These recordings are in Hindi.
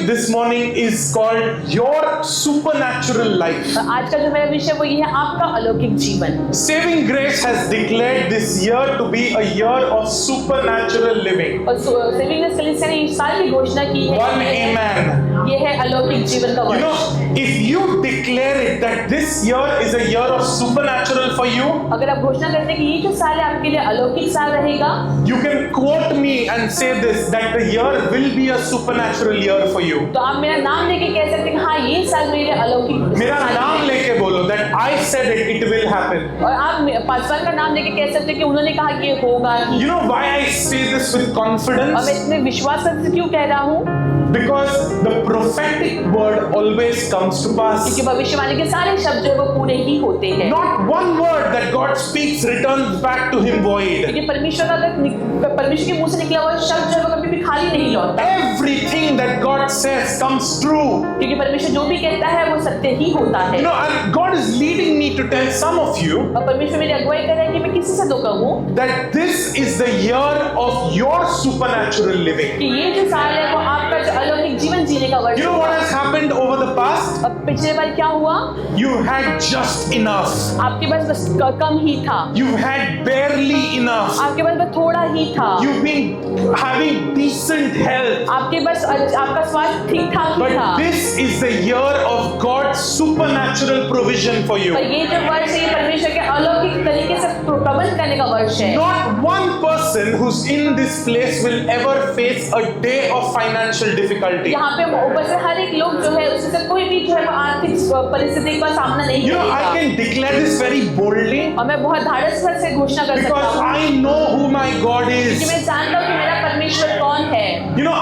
this morning is called your supernatural life. आज का जो मेरा विषय वो ये है आपका अलौकिक जीवन। Saving Grace has declared this year to be a year of supernatural living. और सेविंग ग्रेस कलीसिया ने इस साल की घोषणा की है। One amen. ये है अलौकिक जीवन का You know, वर्ष। if you declare it that this year is a year of supernatural for you, अगर आप घोषणा करते हैं कि ये जो साल है आपके लिए अलौकिक साल रहेगा, you can quote me and say this, that the year will be a supernatural year for you. तो आप मेरा नाम लेके कह सकते हैं कि हाँ ये साल मेरे लिए अलौकिक मेरा साल नाम है। लेके बोलो that I said it, it will happen. और आप पासवान का नाम लेके कह सकते हैं कि उन्होंने कहा कि ये होगा ही। You know why I say this with और confidence? मैं इतने विश्वास से क्यों कह रहा हूँ? Because the prophetic word always comes to pass. क्योंकि भविष्यवाणी के सारे शब्द जो है वो पूरे ही होते हैं। Not one word that God speaks returns back to him void. क्योंकि परमेश्वर का परमेश्वर के मुंह से निकला हुआ शब्द जो है वो कभी भी खाली नहीं लौटता। Everything that God says comes true. क्योंकि परमेश्वर जो भी कहता है वो सत्य ही होता है। You know, and God is leading me to tell some of you और परमेश्वर मेरी अगुवाई कर रहा है कि मैं किसी से तो कहूँ that this is the year of your supernatural living. कि ये जो साल है वो आपका जो अलौकिक जीवन जीने का वर्ष You know what है। has happened over the past? अब पिछले बार क्या हुआ? You had just enough. आपके पास बस कम ही था। You had barely enough. आपके पास बस थोड़ा ही था। You've been having decent health. आपके पास आपका स्वास्थ्य ठीक ठाक ही था। But this is the year of God's supernatural provision for you. पर ये जो वर्ष है ये परमेश्वर के अलौकिक तरीके से प्रबंध करने का वर्ष है। Not one person who's in this place will ever face a day of financial difficulty. यहाँ पे ऊपर से हर एक लोग जो है उससे कोई भी जो है वो आर्थिक परिस्थिति का सामना नहीं You know, I करेगा। can declare this very boldly और मैं बहुत धाड़स से घोषणा कर सकता because हूँ I know who my God क्योंकि is. मैं जानता हूँ कि मेरा परमेश्वर कौन है। You know,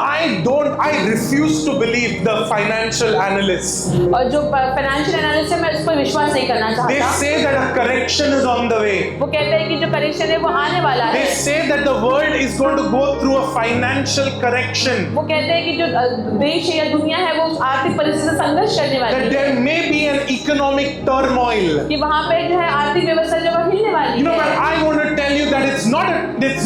I refuse to believe the financial analysts. और जो फाइनेंशियल एनालिस्ट है मैं उस पर विश्वास नहीं करना They चाहता। say that a correction is on the way. वो कहते हैं कि जो करेक्शन है वो आने वाला They है। say that the world is going to go through a financial correction. वो कहते हैं कि जो देश है या दुनिया है वो आर्थिक परिस्थिति से संघर्ष करने That वाली है there may be an economic turmoil. कि वहाँ पे जो है आर्थिक व्यवस्था जो है हिलने वाली You know, but है। I want to tell you that it's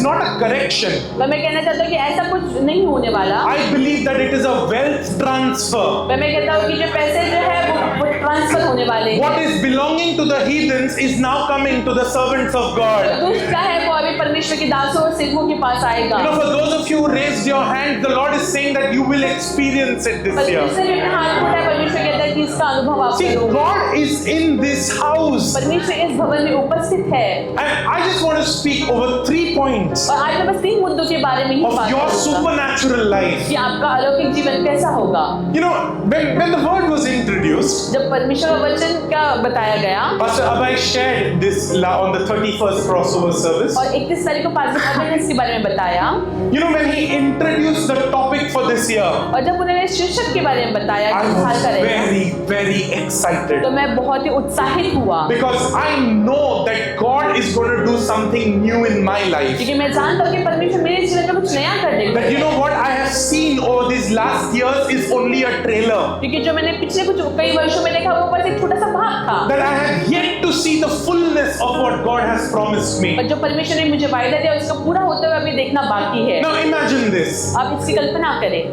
not a correction. पर मैं कहना चाहता हूँ कि ऐसा कुछ नहीं होने वाला। I believe that it is a wealth transfer. मैं कहता हूँ कि जो पैसे जो है वो ट्रांसफर होने वाले हैं। What is belonging to the heathens is now coming to the servants of God. दुष्ट का है वो अभी परमेश्वर के दासों और सेवकों के पास आएगा। You know, for those of you who raised your hand, the Lord is saying that you will experience it this year. परमेश्वर भी अपने हाथ को उठाए, परमेश्वर कहता है कि इसका अनुभव आप See, करोगे। God is in this house. परमेश्वर इस भवन में उपस्थित है। And I just want to speak over 3 points और आज मैं बस 3 मुद्दों के बारे में ही of बात your करूंगा supernatural life. कि आपका अलौकिक जीवन कैसा होगा। You know, when the word was introduced, जब परमेश्वर का वचन का बताया गया Pastor Abhay shared this on the 31st crossover service. और 31 तारीख को पास अवेयरनेस के बारे में बताया You know, when he introduced the topic for this year, और जब उन्होंने शीर्षक के बारे में बताया I कि was साल का रहेगा very excited तो मैं बहुत ही उत्साहित हुआ because I know that God is going to do something new in my life. क्योंकि मैं जानता हूँ कि परमेश्वर मेरे जीवन में कुछ नया कर देगा। That you know what I have seen over these last years is only a trailer. क्योंकि जो मैंने पिछले कई वर्षों में देखा वो बस एक छोटा सा भाग था That I have yet to see the fullness of what God has promised me. और जो परमेश्वर ने मुझे वायदा दिया उसका पूरा होते हुए अभी देखना बाकी है। Now imagine this. आप इसकी कल्पना करें,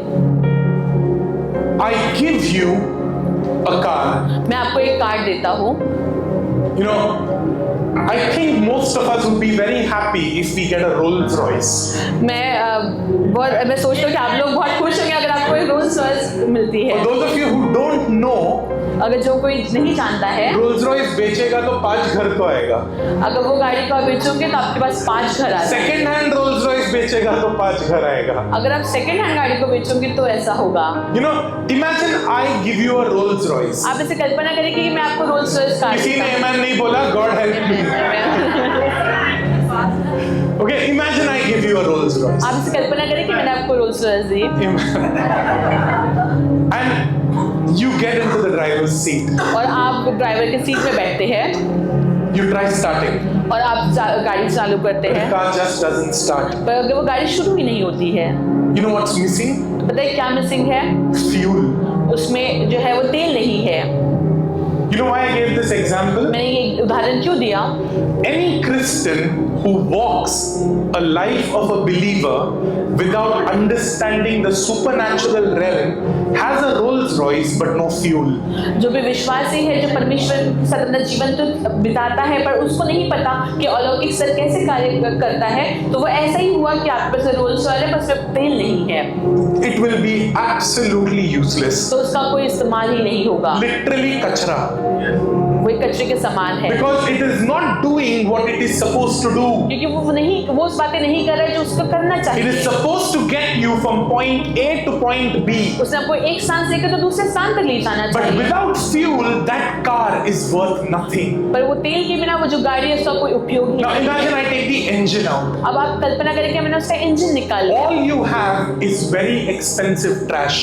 I give you a car. मैं आपको एक कार्ड देता हूँ। You know, I think most of us would be very happy if we get a Rolls Royce. मैं सोचता हूँ कि आप लोग बहुत खुश होंगे अगर आपको एक रोल्स रॉयस मिलती है। For those of you who don't know, अगर जो कोई नहीं जानता है Rolls Royce बेचेगा तो 5 घर तो आएगा. अगर वो गाड़ी को आप बेचोगे तो आपके पास 5 घर आ जाएंगे। Second hand Rolls Royce बेचेगा तो 5 घर आएगा. अगर आप सेकंड हैंड गाड़ी को बेचोगे तो ऐसा होगा। You know, imagine I give you a Rolls Royce. आप ऐसे कल्पना करें कि मैं आपको रोल्स रॉयस कार किसी ने amen नहीं बोला, God help me. Okay, imagine I give you a Rolls Royce. आप ऐसे कल्पना करें कि मैंने आपको Rolls Royce the And you get into the driver's seat. और आप ड्राइवर के सीट में बैठते हैं You try starting. और आप गाड़ी चालू करते The हैं car just doesn't start. पर अगर वो गाड़ी शुरू ही नहीं होती है You know what's missing? तो पता है क्या मिसिंग है? Fuel. उसमें जो है वो तेल नहीं है। You know why I gave this example? मैंने ये उदाहरण क्यों दिया? Any Christian who walks a life of a believer without understanding the supernatural realm has a Rolls Royce but no fuel. जो भी विश्वासी है, जो परमेश्वर के साथ अपना जीवन तो बिताता है, पर उसको नहीं पता कि अलौकिक सर कैसे कार्य करता है, तो वो ऐसा ही हुआ कि आपके पास रोल्स रॉयस है पर उसमें तेल नहीं है, It will be absolutely useless. तो उसका कोई इस्तेमाल ही नहीं होगा, Literally कचरा. वो एक कचरे के समान है, Because it is not doing what it is supposed to do. क्योंकि वो उस बातें नहीं कर रहा है जो उसको करना It is चाहिए। supposed to get you from point A to point B. उसने आपको एक स्थान से लेकर तो दूसरे स्थान तक ले जाना But चाहिए, without fuel, that car is worth nothing. पर वो तेल के बिना वो जो गाड़ी है उसका कोई उपयोग Now नहीं है। imagine I take the engine out. अब आप कल्पना करें कि मैंने उसका इंजन निकाल लिया, All you have is very expensive trash.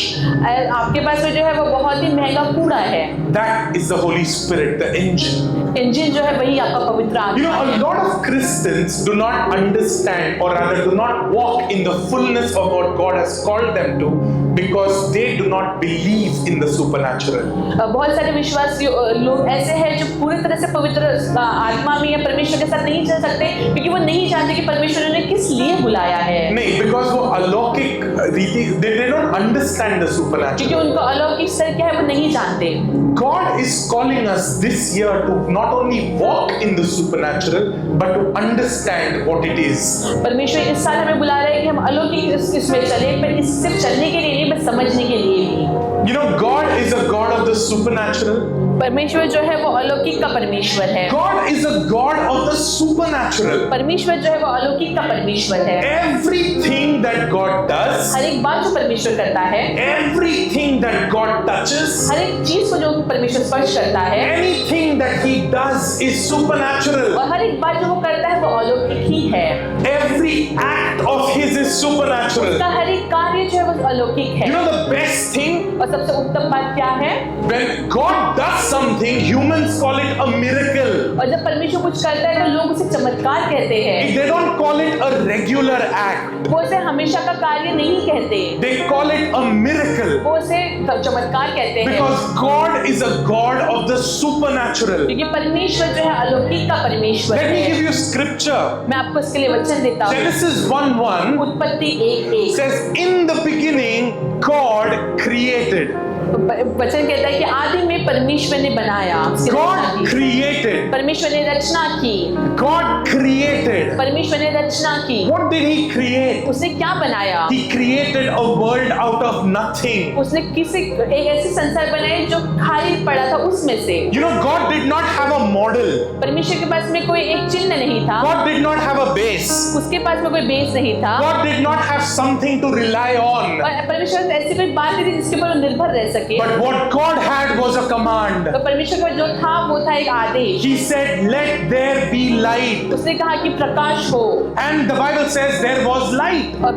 आपके पास में जो है वो बहुत ही महंगा कूड़ा है, That is the Holy Spirit, the engine. Engine जो है वही आपका पवित्र You know, आत्मा a है। lot of Christians do not understand, or rather do not walk in the fullness of what God has called them to, because they do not believe in the supernatural. बहुत सारे विश्वासी लोग ऐसे हैं जो पूरी तरह से पवित्र आत्मा में या परमेश्वर के साथ नहीं चल सकते, क्योंकि वो नहीं जानते कि परमेश्वर ने उन्हें किस लिए बुलाया है, नहीं, because वो अलौकिक रीति, they don't understand the क्योंकि supernatural. उनको अलौकिक सर क्या है वो नहीं जानते। God is calling us this year to not only walk in the supernatural, but to understand what it is. परमेश्वर इस साल हमें बुला रहे हैं कि हम अलौकिक इसमें चले, पर इस सिर्फ चलने के लिए नहीं, बस समझने के लिए भी। You know, God is a God of the supernatural. परमेश्वर जो है वो अलौकिक का परमेश्वर है, God is a God of the supernatural. परमेश्वर जो है वो अलौकिक का परमेश्वर है। Everything that God does, हर एक बात जो परमेश्वर करता है, everything that God touches, हर एक चीज को जो परमेश्वर स्पर्श करता है, anything that He does is supernatural. और हर एक बात जो वो करता है वो अलौकिक ही है। Every act of His is supernatural. उसका हर एक कार्य जो है वो अलौकिक है। You know the best thing? और सबसे उत्तम बात क्या है? When God does something, humans call it a miracle. और जब परमेश्वर कुछ करता है तो लोग उसे चमत्कार कहते हैं। They don't call it a regular act. वो उसे हमेशा का कार्य नहीं कहते, They call it a miracle. वो उसे चमत्कार कहते हैं, Because God is a God of the supernatural. क्योंकि परमेश्वर जो है अलौकिक का परमेश्वर Let me है। give you scripture. मैं आपको इसके लिए वचन देता हूँ। Genesis 1:1 उत्पत्ति 1:1 says, "In the beginning, God created." वचन कहता है कि आदि में परमेश्वर ने बनाया, उसकी रचना God की। created. परमेश्वर ने रचना की, God created. परमेश्वर ने रचना की। What did He create? उसने क्या बनाया? He created a world out of nothing. उसने एक ऐसी संसार बनाई जो खाली पड़ा था उसमें से। You know, God did not have a model. परमेश्वर के पास में कोई एक चिन्ह नहीं था, God did not have a base. उसके पास में कोई बेस नहीं था, God did not have something to rely on. और परमेश्वर ऐसी कोई बात नहीं थी जिसके ऊपर वो निर्भर रह सके। But what God had was a command. तो परमेश्वर का जो था वो था एक आदेश। He said, "Let there be light." उसने कहा कि प्रकाश हो, And the Bible says there was light. और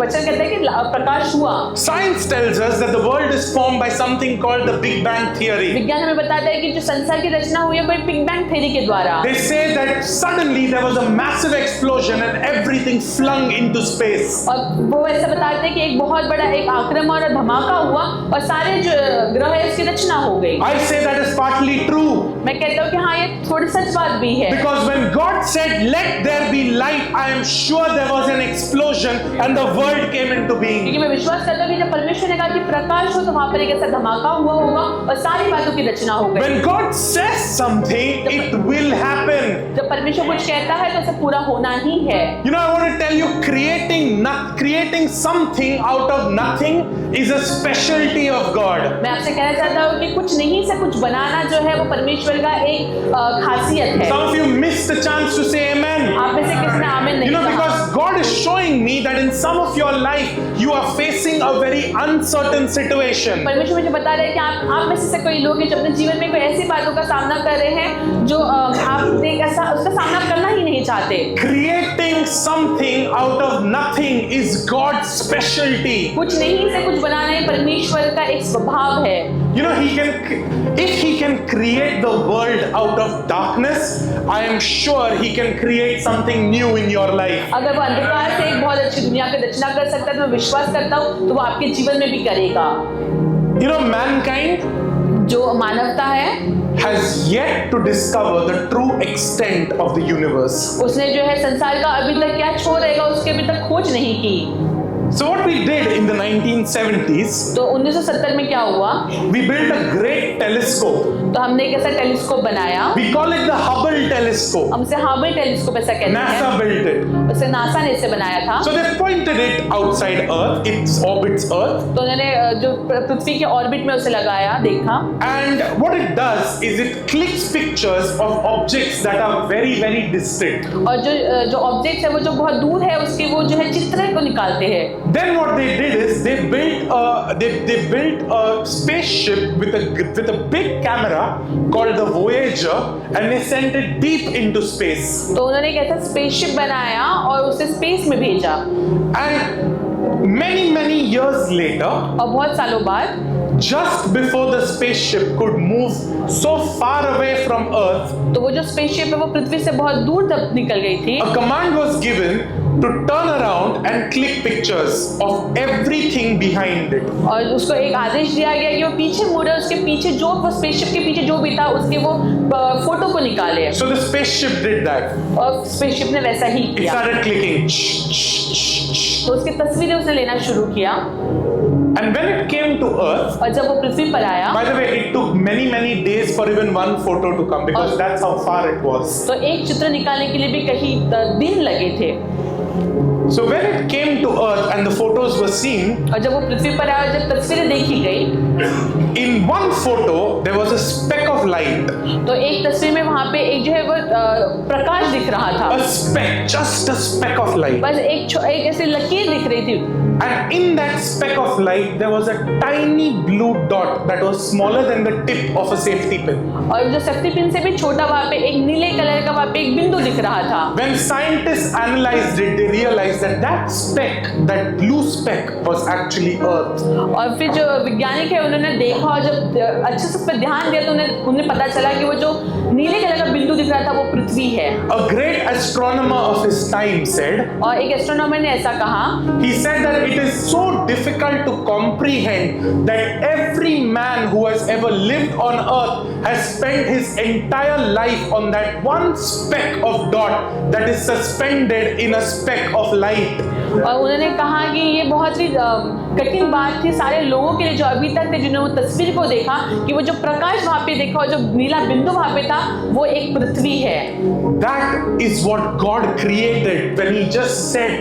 वचन कहता है कि प्रकाश हुआ। Science tells us that the world is formed by something called the Big Bang Theory. विज्ञान हमें बताता है कि जो संसार की रचना हुई है वो बिग बैंग थ्योरी के द्वारा। They say that suddenly there was a massive explosion and everything flung into space. और वो ऐसा बताते हैं कि एक बहुत बड़ा एक आक्रमण और धमाका हुआ और सारे जो ग्रह है उसकी रचना हो गई। I say that is partly true. मैं कहता हूँ कि हाँ ये थोड़ी सच बात भी है, Because when God said, "Let there be light," I am sure there was an explosion and the world came into being. क्योंकि मैं विश्वास करता हूँ कि जब परमेश्वर ने कहा कि प्रकाश हो तो वहां पर एक ऐसा धमाका हुआ होगा और सारी बातों की रचना हो गई। When God says something, it will happen. जब परमेश्वर कुछ कहता है तो उसे पूरा होना ही है। You know, I want to tell you, creating something out of nothing is a specialty of God. मैं आपसे कहना चाहता हूँ कि कुछ नहीं से कुछ बनाना जो है वो परमेश्वर का एक खासियत है। Some of you missed the chance to say amen. आप में से किसी ने आमीन नहीं You know, कहा। because God is showing me that in some of your life, you are facing a very uncertain situation. परमेश्वर मुझे बता रहे हैं कि आप में से कोई लोग हैं जो अपने जीवन में कोई ऐसी बातों का सामना कर रहे हैं जो आप ऐसा उसका सामना करना ही नहीं चाहते। Creating something out of nothing is God's specialty. कुछ नहीं से कुछ बनाना ही परमेश्वर का एक स्वभाव है। You know, if He can create the world out of darkness, I am sure He can create something new in your life. अगर वो अंधकार से एक बहुत अच्छी दुनिया की रचना कर सकता है तो मैं विश्वास करता हूँ तो वो आपके जीवन में भी करेगा। You know, mankind, जो मानवता है, has yet to discover the true extent of the universe. उसने जो है संसार का अभी तक क्या छोड़ रहेगा उसकी अभी तक खोज नहीं की। So what we did in the 1970s, तो 1970 में क्या हुआ? we built a great telescope. तो हमने एक ऐसा टेलीस्कोप बनाया, We call it the Hubble telescope. हम उसे हबल टेलीस्कोप ऐसा कहते NASA हैं। built it. उसे नासा ने इसे बनाया था। So they pointed it outside Earth, it orbits Earth, तो उन्होंने जो पृथ्वी के ऑर्बिट में उसे लगाया, देखा, and what it does is it clicks pictures of objects that are very, very distant. और जो ऑब्जेक्ट है वो जो बहुत दूर है उसके वो जो है चित्र को निकालते हैं। Then what they did is they built a spaceship with a big camera called the Voyager, and they sent it deep into space. तो उन्होंने एक ऐसा स्पेसशिप बनाया और उसे स्पेस में भेजा। And many years later, और बहुत सालों बाद, just before the spaceship could move so far away from Earth, तो वो जो स्पेसशिप है वो पृथ्वी से बहुत दूर तक निकल गई थी। a command was given to turn around and click pictures of everything behind it. और उसको एक आदेश दिया गया कि वो पीछे मुड़े, उसके पीछे जो वो स्पेसशिप के पीछे जो भी था उसके वो फोटो को निकाले। So the spaceship did that. और स्पेसशिप ने वैसा ही It किया। started clicking. तो उसकी तस्वीरें उसने लेना शुरू किया। And when it came to Earth, और जब वो पृथ्वी पर आया, by the way, it took many days for even one photo to come because that's how far it was. तो एक चित्र निकालने के लिए भी कहीं दिन लगे थे। So when it came to Earth and the photos were seen, और जब वो पृथ्वी पर आया, जब तस्वीरें देखी गई, in one photo there was a speck of light. तो एक तस्वीर में वहां पे एक जो है वो प्रकाश दिख रहा था। A speck, just a speck of light. बस एक ऐसी लकीर दिख रही थी। And in that speck of light, there was a tiny blue dot that was smaller than the tip of a safety pin. और जो सेफ्टी पिन से भी छोटा वहां पे एक नीले कलर का वहां पे एक बिंदु दिख रहा था। When scientists analyzed it, they realized that speck, that blue speck, was actually Earth. और फिर जो वैज्ञानिक है उन्होंने देखा और जब अच्छे से उस पर ध्यान दिया तो उन्हें पता चला कि वो जो नीले कलर का बिंदु दिख रहा था वो पृथ्वी है। A great astronomer of his time said, और एक एस्ट्रोनॉमर ने ऐसा कहा, he said that it is so difficult to comprehend that every man who has ever lived on Earth has spent his entire life on that one speck of dot that is suspended in a speck of light. और उन्होंने कहा कि ये बहुत ही कठिन बात थी सारे लोगों के लिए जो अभी तक थे जिन्होंने वो तस्वीर को देखा कि वो जो प्रकाश वहां पे देखा और जो नीला बिंदु वहां पे था वो एक पृथ्वी है। That is what God created when He just said,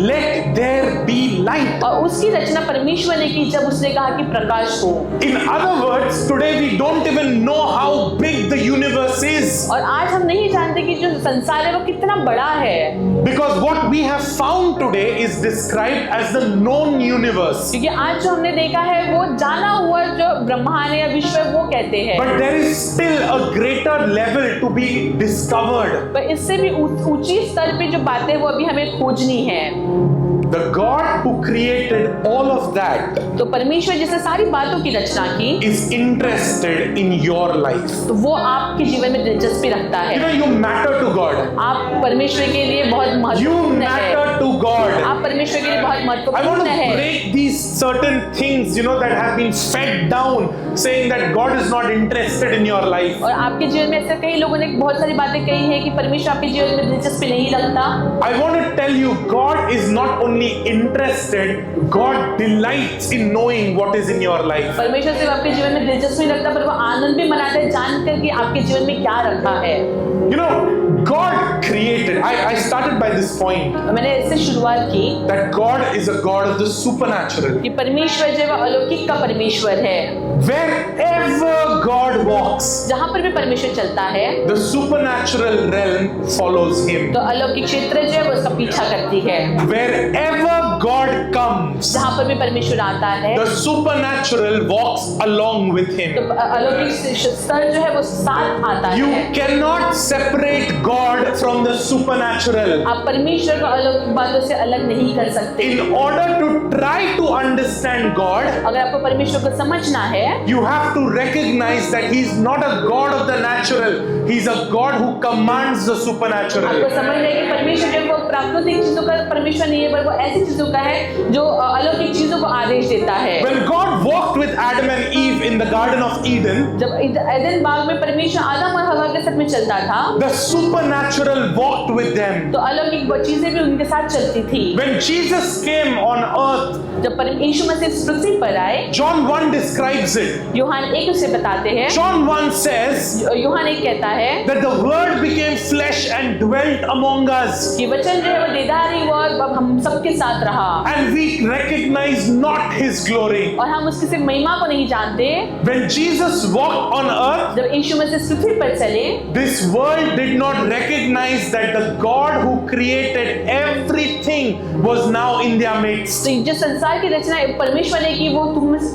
"Let there be light." और उसकी रचना परमेश्वर ने की जब उसने कहा कि प्रकाश हो। In other words, today we don't even know how big the universe is, और आज हम नहीं जानते कि जो संसार है वो कितना बड़ा है, because what we have found today is described as the known universe. क्योंकि आज जो हमने देखा है वो जाना हुआ जो ब्रह्मांड या विश्व है वो कहते हैं। But there is still a greater level to be discovered. पर इससे भी ऊंची स्तर पे जो बातें वो अभी हमें खोजनी है। The God who created all of that तो परमेश्वर जिसने सारी बातों की रचना की is interested in your life. तो वो आपके जीवन में दिलचस्पी रखता है। You know, you matter to God. आप परमेश्वर के लिए बहुत You महत्वपूर्ण है। matter to God. आप परमेश्वर के लिए बहुत I want महत्वपूर्ण to है। break these certain things, that have been fed down, saying that God is not interested in your life. और आपके जीवन में ऐसे कई लोगों ने बहुत सारी बातें कही है कि परमेश्वर आपके जीवन में दिलचस्पी नहीं रखता। I want to tell you, God is not only interested, God delights in knowing what is in your life. परमेश्वर सिर्फ आपके जीवन में दिलचस्पी नहीं रखता पर वो आनंद भी मनाता है जानकर कि आपके जीवन में क्या रखा है। God created. I started by this point मैंने इससे शुरुआत की that God is a God of the supernatural. कि परमेश्वर जो है अलौकिक का परमेश्वर है। Wherever God walks, जहाँ पर भी परमेश्वर चलता है the supernatural realm follows him. तो अलौकिक क्षेत्र जो है वो उसका पीछा करती है। Wherever God comes, जहाँ पर भी परमेश्वर आता है the supernatural walks along with him. तो अलौकिक स्तर जो है वो साथ आता You है। cannot separate God from the supernatural. आप परमेश्वर को अलौकिक बातों से अलग नहीं कर सकते। In order to try to understand God, अगर आपको परमेश्वर को समझना है you have to recognize that He is not a God of the natural. He is a God who commands the supernatural. आपको समझना है कि परमेश्वर जो वो प्राकृतिक चीजों का परमेश्वर नहीं है पर वो ऐसी चीजों का है जो अलौकिक चीजों को आदेश देता है। When God walked with Adam and Eve in the Garden of Eden, जब एदन बाग में परमेश्वर आदम और हवा के साथ में चलता था, the supernatural walked with them. तो अलौकिक चीजें भी उनके साथ चलती थी। When Jesus came on earth, जब यीशु मसीह इस पृथ्वी पर आए, John 1 describes it. यूहान 1 उसे बताते हैं। John 1 says यूहान 1 कहता है that the word became flesh and dwelt among us, कि वचन जो है वो देदारी हुआ और अब हम सबके साथ रहा, and we recognized not his glory. और हम उसकी सिर्फ महिमा को नहीं जानते। When Jesus walked on earth, जब यीशु मसीह इस पृथ्वी पर चले, this world did not recognize that the God who created everything was now in their midst. तो जो संसार की रचना परमेश्वर ने की वो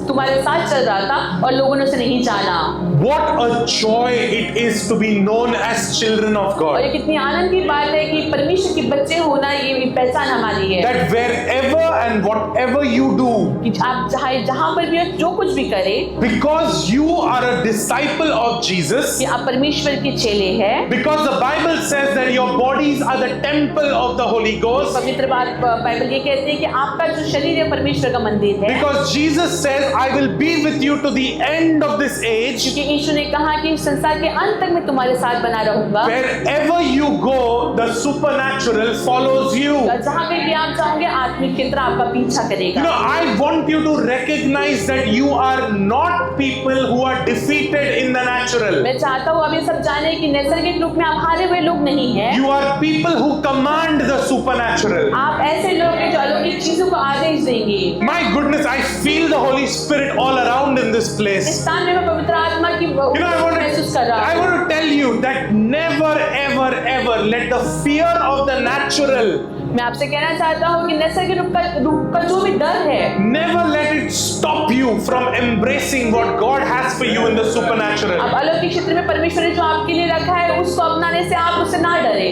तुम्हारे साथ चल रहा था और लोगों ने उसे नहीं जाना। What a joy it is to be known as children of और ये God. कितनी आनंद की बात है कि परमेश्वर के बच्चे होना ये पहचान हमारी है। That wherever and whatever you do, कि आप जहाँ पर भी हो, जो कुछ भी करे, because you are a disciple of Jesus, कि आप परमेश्वर के चेले हैं, because the Bible says that your bodies are the temple of the Holy Ghost, पवित्र बाइबल ये कहती है कि आपका जो शरीर है परमेश्वर का मंदिर है। because Jesus says, I will be with you to the end of this age. क्योंकि यीशु ने कहा कि संसार के अंत तक मैं तुम्हारे साथ बना रहूंगा। Wherever you go, the supernatural follows you. जहाँ पे भी आप जाओगे आत्मिक क्षेत्र आपका पीछा You करेगा। know, I want you to recognize that you are not people who are defeated in the natural. मैं चाहता हूँ अब ये सब जाने कि नैसर्गिक रूप में आप हारे हुए लोग नहीं हैं। You are people who command the supernatural. आप ऐसे लोग हैं जो अलौकिक चीजों को आदेश देंगे। My goodness, I feel the Holy Spirit all around in this इस place. स्थान में मैं पवित्र आत्मा की महसूस कर रहा I हूँ। want to tell you that never, ever, ever let the fear of the natural, मैं आपसे कहना चाहता हूँ कि नैसर्गिक रूप का जो भी डर है, never let it stop you from embracing what God has for you in the supernatural. अब अलौकिक क्षेत्र में परमेश्वर ने जो आपके लिए रखा है उसको अपनाने से आप उससे ना डरे।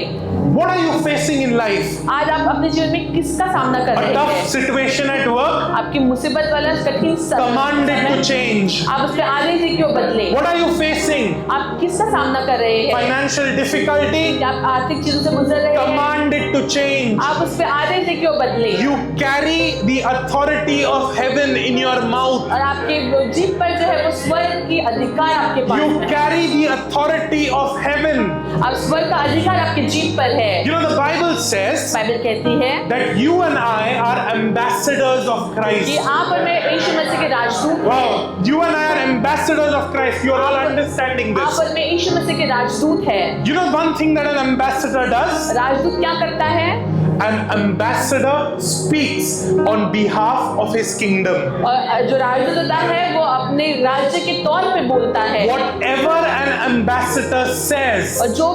What are you facing in life? आज आप अपने जीवन में किसका सामना कर A रहे tough हैं? situation at work? आपकी मुसीबत वाला कठिन Command it to समय, change. आप उस पर आदेश दे क्यों बदले? What are you facing? आप किसका सामना कर रहे हैं? Financial difficulty? क्या आप आर्थिक चीजों से गुजर रहे हैं? Command it to change. आप उस पर आदेश दे क्यों बदले? You carry the authority of heaven in your mouth. और आपके जीभ पर जो है वो स्वर्ग की अधिकार आपके पास You है। carry the authority of heaven. अब स्वर्ग का अधिकार आपके जीभ पर है। You know, the Bible says Bible कहती है that you and I are ambassadors of कि Christ. आप और मैं यीशु मसीह के राजदूत हैं। Wow, you and I are ambassadors of Christ. You are all understanding आप this. और मैं यीशु मसीह के राजदूत हैं। You know one thing that an ambassador does? राजदूत क्या करता है? An ambassador speaks on behalf of his kingdom. और जो राजदूत होता है वो अपने राज्य के तौर पे बोलता है। Whatever an ambassador says और जो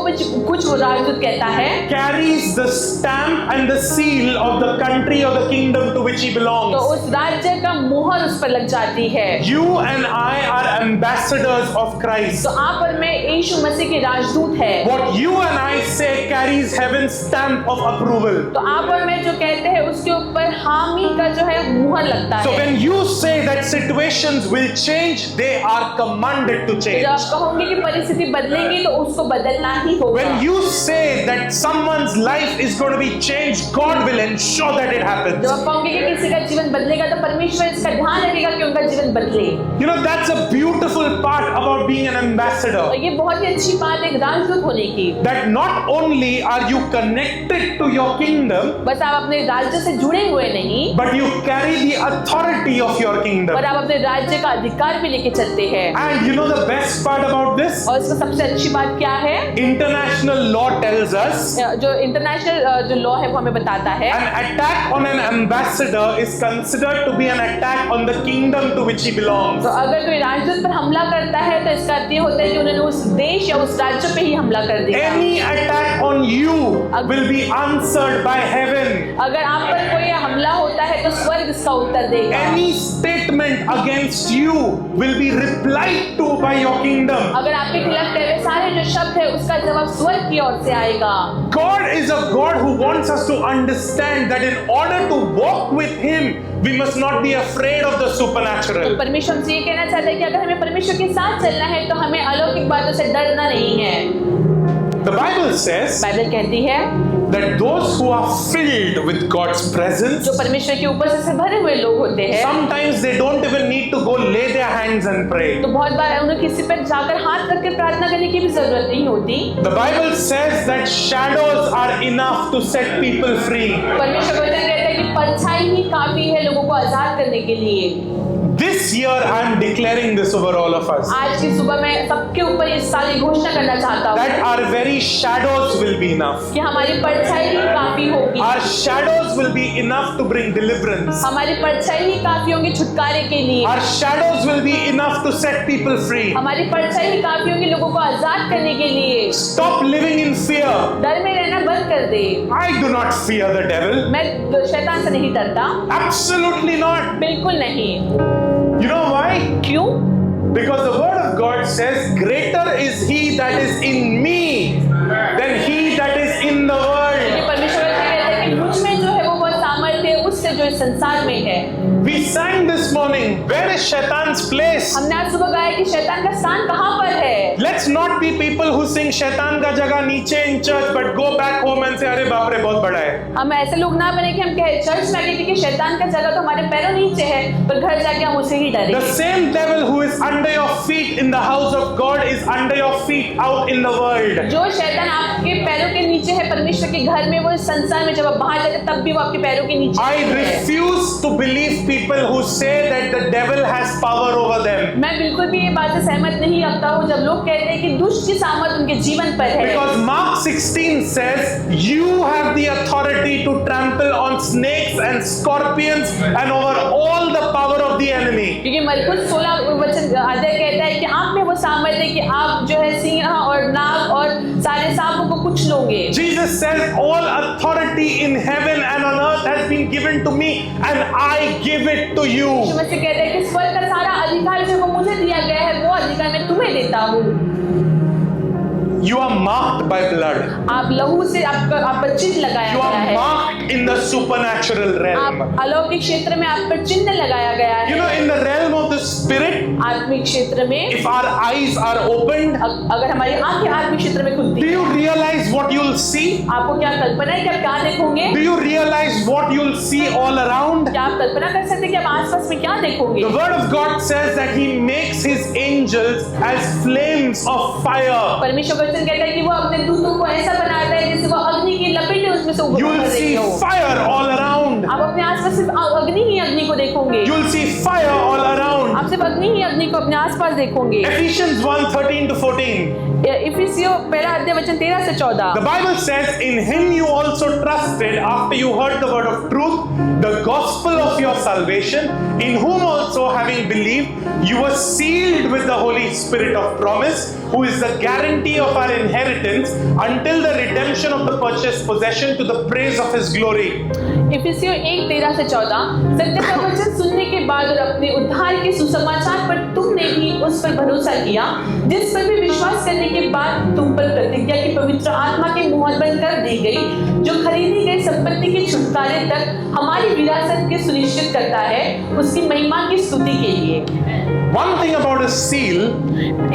कुछ वो राजदूत कहता है carries the stamp and the seal of the country or the kingdom to which he तो belongs. उस राज्य का मुहर उस पर लग जाती है। You and I are ambassadors of Christ. तो आप और मैं यीशु मसीह के राजदूत है। What you and I say carries heaven's stamp of approval. तो आप और मैं जो कहते हैं उसके ऊपर हामी का जो है मुहर लगता So है। when you say that situations will change, they are commanded to जब change. आप कहोगे कि परिस्थिति बदलेंगी तो उसको बदलना ही होगा। When you say that someone's life is going to be changed, God will ensure that it happens. जब आप कहोगे कि किसी का जीवन बदलेगा तो परमेश्वर इसका ध्यान रखेगा कि उनका जीवन बदले। You know, that's a beautiful part about being an ambassador. और ये बहुत ही अच्छी बात है एक राजदूत होने की। That not only are you connected to your kingdom, बस आप अपने राज्य से जुड़े हुए नहीं, but you carry the authority of your kingdom. पर आप अपने राज्य का अधिकार भी लेके चलते हैं। And you know the best part about this? और इसका सबसे अच्छी बात क्या है? International law tells us जो इंटरनेशनल जो लॉ है वो हमें बताता है an attack on an ambassador is considered to be an attack on the kingdom to which he belongs. तो अगर कोई राजदूत पर हमला करता है तो इसका अर्थ ये होता है कि उन्होंने उस देश या उस राज्य पे ही हमला कर दिया। Any attack on you will be answered by heaven. अगर आप पर कोई हमला होता है तो स्वर्ग इसका उत्तर देगा। Any statement against you will be replied to by your kingdom. अगर आपके खिलाफ कहे हुए सारे जो शब्द है उसका जवाब स्वर्ग की ओर से आएगा। God is a God who wants us to understand that in order to walk with Him, we must not be afraid of the तो supernatural. परमेश्वर हमसे ये कहना चाहता है कि अगर हमें परमेश्वर के साथ चलना है तो हमें अलौकिक बातों से डरना नहीं है। The Bible says बाइबल कहती है that those who are filled with God's presence, जो परमेश्वर के ऊपर से भरे हुए लोग होते हैं, sometimes they don't even need to go lay their hands and pray. तो बहुत बार उन्हें किसी पर जाकर हाथ रख के प्रार्थना करने की भी जरूरत नहीं होती। The Bible says that shadows are enough to set people free. परमेश्वर वचन कहता है कि परछाई ही काफी है लोगों को आजाद करने के लिए। This year I am declaring this over all of us, आज की सुबह मैं सबके ऊपर इस साल ये घोषणा करना चाहता हूँ that our very shadows will be enough. कि हमारी परछाई ही काफी होगी। Our shadows will be enough to bring deliverance. हमारी परछाई ही काफी होगी छुटकारे के लिए। Our shadows will be enough to set people free. हमारी परछाई ही काफी होगी लोगों को आजाद करने के लिए। Stop living in fear. डर में रहना बंद कर दे। I do not fear the devil. मैं शैतान से नहीं डरता, Absolutely not. बिल्कुल नहीं। You know why? क्यों? Because the word of God says, greater is he that is in me than he that is in the world. क्योंकि परमेश्वर कहता है कि मुझ में जो है वो बहुत सामर्थ्य है उससे जो इस संसार में है। We sang this morning, where is Shaitan's place? हमने आज सुबह गाया कि शैतान का स्थान कहाँ पर है। Let's not be people who sing शैतान का जगह नीचे in church but go back home and say अरे बाप रे बहुत बड़ा है। हम ऐसे लोग ना बने कि हम कहे चर्च में आके कि शैतान का जगह तो हमारे पैरों नीचे है, पर घर जाके हम उसे ही डरे। The same devil who is under your feet in the house of God is under your feet out in the world. जो शैतान आपके पैरों के नीचे है परमेश्वर के घर में, वो इस संसार में जब आप बाहर जाते तब भी वो आपके पैरों के नीचे I है। refuse to believe people who say that the devil has power over them. मैं बिल्कुल भी ये बात से सहमत नहीं रखता हूँ जब लोग कहते हैं कि दुष्ट की सामर्थ उनके जीवन पर है। Because Mark 16 says, you have the authority to trample on snakes and scorpions and over all the power of the enemy. क्योंकि मरकुस 16 वचन अध्याय कहता है कि आप में वो सामर्थ्य है कि आप जो है सिंह और नाग और सारे सांपों को कुछ लोगे। Jesus says, all authority in heaven and on earth has been given to me and I give it to you. यीशु मसीह कहता है कि स्वर्ग का सारा अधिकार जो वो मुझे दिया गया है वो अधिकार मैं तुम्हें देता हूँ। You are marked by blood. आप लहू से आप पर चिन्ह लगाया You गया are है। marked in the supernatural realm. आप अलौकिक क्षेत्र में आप पर चिन्ह लगाया गया You है। know, in the realm of the spirit, आत्मिक क्षेत्र में if our eyes are opened, अगर हमारी आंखें आत्मिक क्षेत्र में खुलती do हैं, you realize what you'll see? आपको क्या कल्पना है कि आप क्या देखोगे? Do you realize what you'll see all around? क्या आप कल्पना कर सकते हैं कि आप आसपास में क्या देखोगे? The word of God says that he makes his angels as flames of fire. परमेश्वर वचन कहता है कि वो अपने दूतों को ऐसा बनाता है जैसे वो अग्नि की लपेटें उसमें से उभर You'll रही see हो। fire all around. आप अपने आसपास सिर्फ अग्नि ही अग्नि को देखोगे। You'll see fire all around. आप सिर्फ अग्नि ही अग्नि को अपने आसपास देखोगे। Ephesians 1:13 to 14. इफिसियों पहला अध्याय वचन 13 से 14। The Bible says, in him you also trusted after you heard the word of truth, the gospel of your salvation, in whom also having believed, you were sealed with the Holy Spirit of promise, who is the guarantee of our inheritance until the redemption of the purchased possession to the praise of his glory. इफिसियों 1:13 से 14। सत्य का वचन सुनने के बाद और अपने उद्धार के सुसमाचार पर तुमने भी उस पर भरोसा किया, जिस पर भी विश्वास करने के बाद तुम पर प्रतिज्ञा की पवित्र आत्मा की मुहर बंद कर दी गई, जो खरीदी गई संपत्ति के छुटकारे तक हमारी विरासत के सुनिश्चित करता है उसकी महिमा की स्तुति के लिए। One thing about a seal,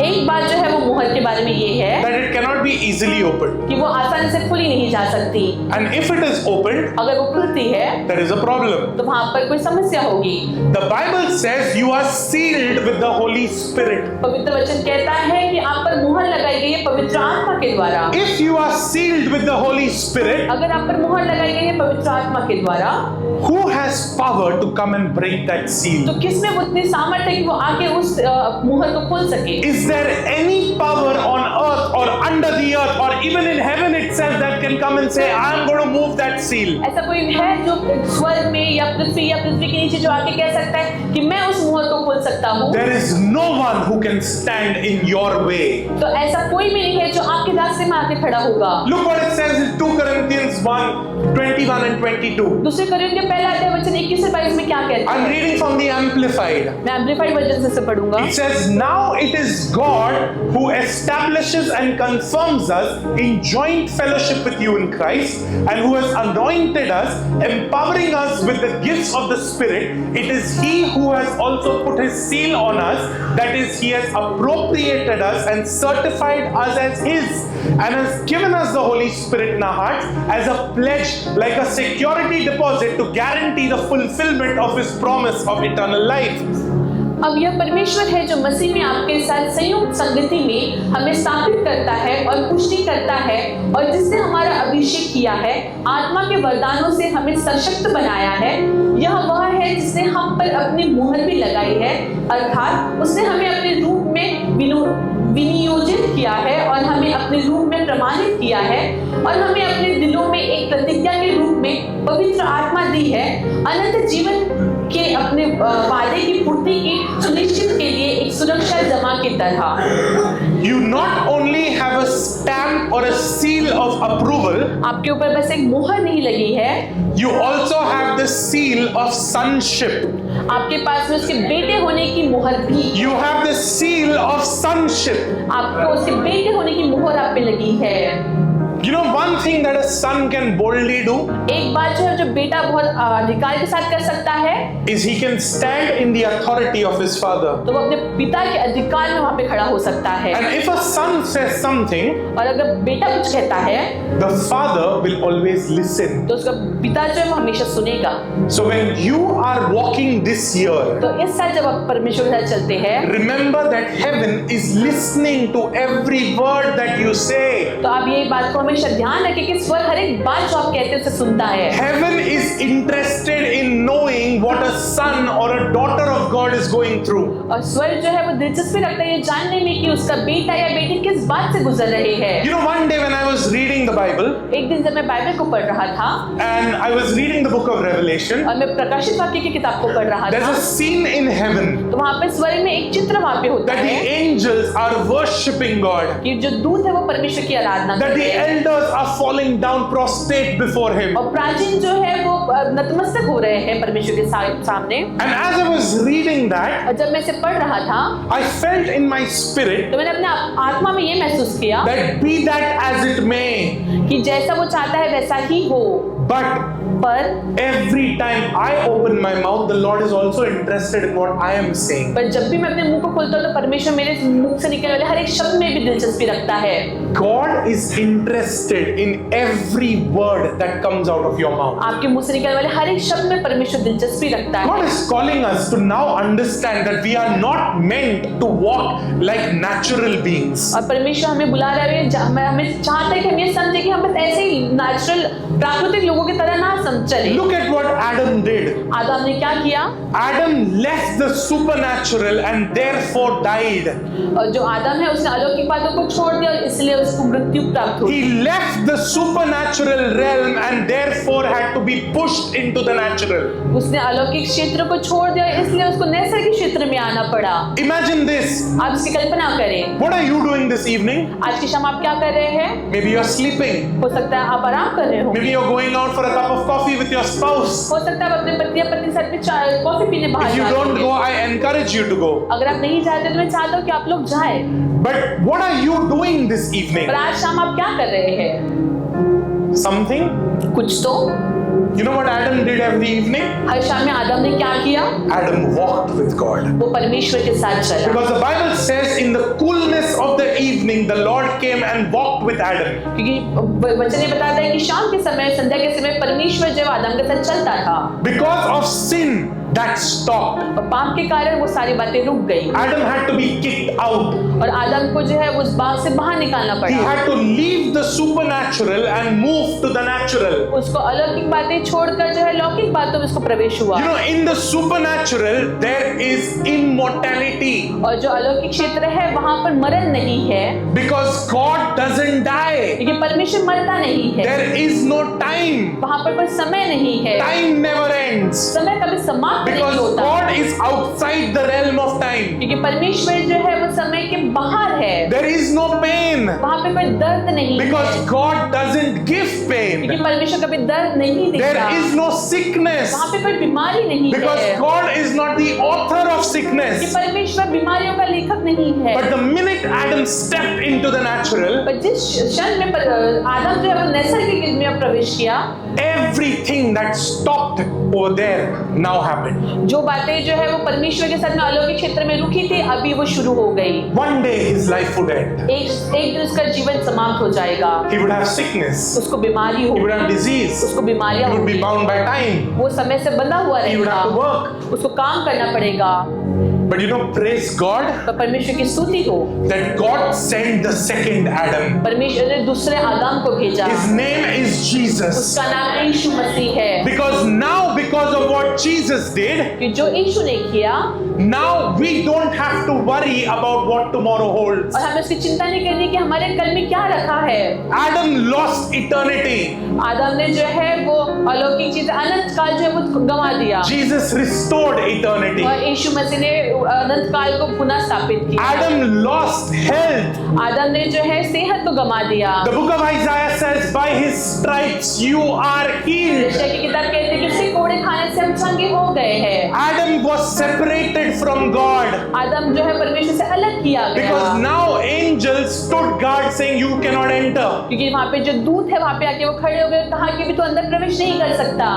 एक बात जो है वो मुहर के बारे में ये है that it cannot be easily opened. कि वो आसानी से खुली नहीं जा सकती। And if it is opened, अगर वो खुलती है there is a problem. तो वहां पर कोई समस्या होगी। The Bible says you are sealed with the Holy Spirit. पवित्र वचन कहता है कि आप पर मुहर लगाई गई है पवित्र आत्मा के द्वारा। If you are sealed with the Holy Spirit, अगर आप पर मुहर लगाई गई है पवित्र आत्मा के द्वारा, who has power to come and break that seal? तो किसमें वो इतनी सामर्थ्य है कि वो आके उस मुहर को खोल सके? Is there any power on earth or under the earth or even in heaven itself that can come and say, I am going to move that seal? ऐसा कोई है जो स्वर्ग में या पृथ्वी के नीचे जो आके कह सकता है कि मैं उस मुहर को खोल सकता हूँ? There is no one who can stand in your way. तो ऐसा कोई भी नहीं है जो आपके रास्ते में आके खड़ा होगा। Look what it says in 2 Corinthians 1 21 and 22. दूसरे कोरिन्थियों पहला अध्याय वचन 21 से 22 में क्या कहता I'm है? reading from the Amplified. मैं एम्प्लीफाइड वर्जन से पढ़ूंगा। It says, now it is God who establishes and confirms us in joint fellowship with you in Christ, and who has anointed us, empowering us with the gifts of the Spirit. It is He who has also put His seal on us, that is, He has appropriated us and certified us as His, and has given us the Holy Spirit in our hearts as a pledge, like a security deposit to guarantee the fulfillment of His promise of eternal life. अब यह परमेश्वर है जो मसीह में आपके साथ संयुक्त संगति में हमें स्थापित करता है और पुष्टि करता है, और जिसने हमारा अभिषेक किया है, आत्मा के वरदानों से हमें सशक्त बनाया है। यह वह है जिसने हम पर अपनी मुहर भी लगाई है, अर्थात उसने हमें अपने रूप में विनियोजित किया है और हमें अपने रूप में प्रमाणित किया है, और हमें अपने दिलों में एक प्रतिज्ञा के रूप में पवित्र आत्मा दी है, अनंत जीवन के अपने वादे की पूर्ति की सुनिश्चित के लिए एक सुरक्षा जमा की तरह। You not only have a stamp or a seal of approval, आपके ऊपर बस एक मुहर नहीं लगी है, you also have the seal of sonship. आपके पास में उसके बेटे होने की मुहर भी। You have the seal of sonship. आपको उसके बेटे होने की मुहर आप पे लगी है। You know one thing that a son can boldly do एक बात जो है जो बेटा बहुत अधिकार के साथ कर सकता है, is he can stand in the authority of his father. तो वो अपने पिता के अधिकार में वहाँ पे खड़ा हो सकता है। And if a son says something, और अगर बेटा कुछ कहता है, the father will always listen. तो उसका पिता जो है वो हमेशा सुनेगा। So when you are walking this year, तो इस साल जब आप परमेश्वर के साथ चलते हैं, remember that heaven is listening to every word that you say. तो आप ये बात को हमेशा ध्यान रखें कि स्वर हर एक बात जो आप कहते हैं उसे सुनता है। Heaven is interested in knowing what a son or a daughter of God is going through. और स्वर जो है वो दिलचस्पी रखता है ये जानने में कि उसका बेटा या बेटी किस बात से गुजर रहे हैं। You know, one day when I was reading the Bible, एक दिन जब मैं बाइबल को पढ़ रहा था, and I was reading the book of Revelation, और मैं प्रकाशित वाक्य की किताब को पढ़ रहा there's था, a scene in heaven तो वहाँ पे स्वर्ग में एक चित्र वहाँ पे होता that the है angels are worshipping God, कि जो दूत है वो परमेश्वर की आराधना that करते the हैं, elders are falling down prostrate before Him. और प्राचीन जो है वो नतमस्तक हो रहे हैं परमेश्वर के सामने। And as I was reading that, और जब मैं इसे पढ़ रहा था, I felt in my spirit तो मैंने अपने आत्मा में ये महसूस किया that be that as it may, कि जैसा वो चाहता है वैसा ही हो, but पर every time I open my mouth, the Lord is also interested in what I am saying. जब भी मैं अपने मुंह को खोलता हूँ तो परमेश्वर मेरे मुंह से निकलने वाले हर एक शब्द में भी दिलचस्पी रखता है। God is interested in every word that comes out of your mouth. आपके मुंह से निकलने वाले हर एक शब्द में परमेश्वर दिलचस्पी रखता है। God is calling us to now understand that we are not meant to walk like natural beings. और परमेश्वर हमें बुला रहा है, हमें चाहता है कि हम ये समझे कि हम बस ऐसे ही नेचुरल प्राकृतिक लोगों की तरह ना चले। Look at what Adam did. आदम ने क्या किया? Adam left the supernatural and therefore died. और जो आदम है उसने अलौकिक बातों को छोड़ दिया और इसलिए उसको मृत्यु प्राप्त हुई। He left the supernatural realm and therefore had to be pushed into the natural. उसने अलौकिक क्षेत्र को छोड़ दिया इसलिए उसको नैसर्गिक क्षेत्र में आना पड़ा। Imagine this. आप इसकी कल्पना करें। What are you doing this evening? आज की शाम आप क्या कर रहे हैं? Maybe you're sleeping. हो सकता है आप आराम कर रहे हो। Maybe you're going out for a cup of coffee with your spouse. हो सकता है आप अपने पति या पत्नी के साथ में चाय कॉफी पीने बाहर If you जा don't रहे go, हैं। I encourage you to go. अगर आप नहीं जाते तो मैं चाहता हूँ कि आप लोग जाएं। But what are you doing this evening? पर आज शाम आप क्या कर रहे हैं? Something? कुछ तो। You know what Adam did every evening? हर शाम में आदम ने क्या किया? Adam walked with God. वो परमेश्वर के साथ चला। Because the Bible says in the coolness of the evening, the Lord came and walked with Adam. क्योंकि वचन ये बताता है कि शाम के समय, संध्या के समय परमेश्वर जब आदम के साथ चलता था। Because of sin, that stopped. और पाप के कारण वो सारी बातें रुक गई। Adam had to be kicked out. और आदम को जो है उस बाग से बाहर निकालना He पड़ा। had to leave the supernatural and move to the natural. उसको अलौकिक बातें छोड़कर जो है लौकिक बातों में उसको प्रवेश हुआ। You know, in the supernatural, there is immortality. और जो अलौकिक क्षेत्र है वहां पर मरण नहीं है, Because God doesn't die. क्योंकि परमेश्वर मरता नहीं है। There is no time. वहां पर कोई समय नहीं है, Time never ends. समय कभी समाप्त नहीं Because होता, God is outside the realm of time. क्योंकि परमेश्वर जो है वो समय के बाहर है। There is no pain. वहां पे कोई दर्द नहीं है, Because God doesn't give pain. क्योंकि परमेश्वर कभी दर्द नहीं देता। There is no sickness. वहां पे कोई बीमारी नहीं Because है, God is not the author of कि sickness. परमेश्वर बीमारियों का लेखक नहीं है। But the minute Adam stepped into the natural, पर जिस क्षण में आदम जो है वो नैसर्गिक युग में प्रवेश किया, everything that stopped over there now happened. जो बातें जो है वो परमेश्वर के साथ में अलौकिक क्षेत्र में रुकी थी, अभी वो शुरू हो गई। One day his life would end. एक दिन उसका जीवन समाप्त हो जाएगा, He would have sickness. उसको बीमारी He would होगी, have disease. उसको बीमारियां He would be होगी, bound by time. वो समय से बंधा हुआ He would रहेगा, have to work. उसको काम करना पड़ेगा। But you know, praise God पर परमेश्वर की स्तुति हो, that God sent the second Adam. परमेश्वर ने दूसरे आदम को भेजा, His name is Jesus. उसका नाम यीशु मसीह है। Because now, because of what Jesus did, कि जो यीशु ने किया, now we don't have to worry about what tomorrow holds. और हमें उसकी चिंता नहीं करनी कि हमारे कल में क्या रखा है। Adam lost eternity. आदम ने जो है वो अलौकिक चीज अनंत काल जो है वो गंवा दिया, Jesus restored eternity. और यीशु मसीह ने अनंत काल को पुनः स्थापित किया। Adam lost health. आदम ने जो है सेहत को गंवा दिया। The book of Isaiah says, by his stripes you are healed. यशायाह की किताब कहती है कि उसके कोड़े खाने से हम चंगे हो गए हैं। Adam was separated from God. आदम जो है परमेश्वर से अलग किया गया, Because now angels stood guard saying you cannot enter. क्योंकि वहाँ पे जो दूत है वहाँ पे आके वो खड़े हो गए, कहा कि भी तो अंदर प्रवेश नहीं कर सकता।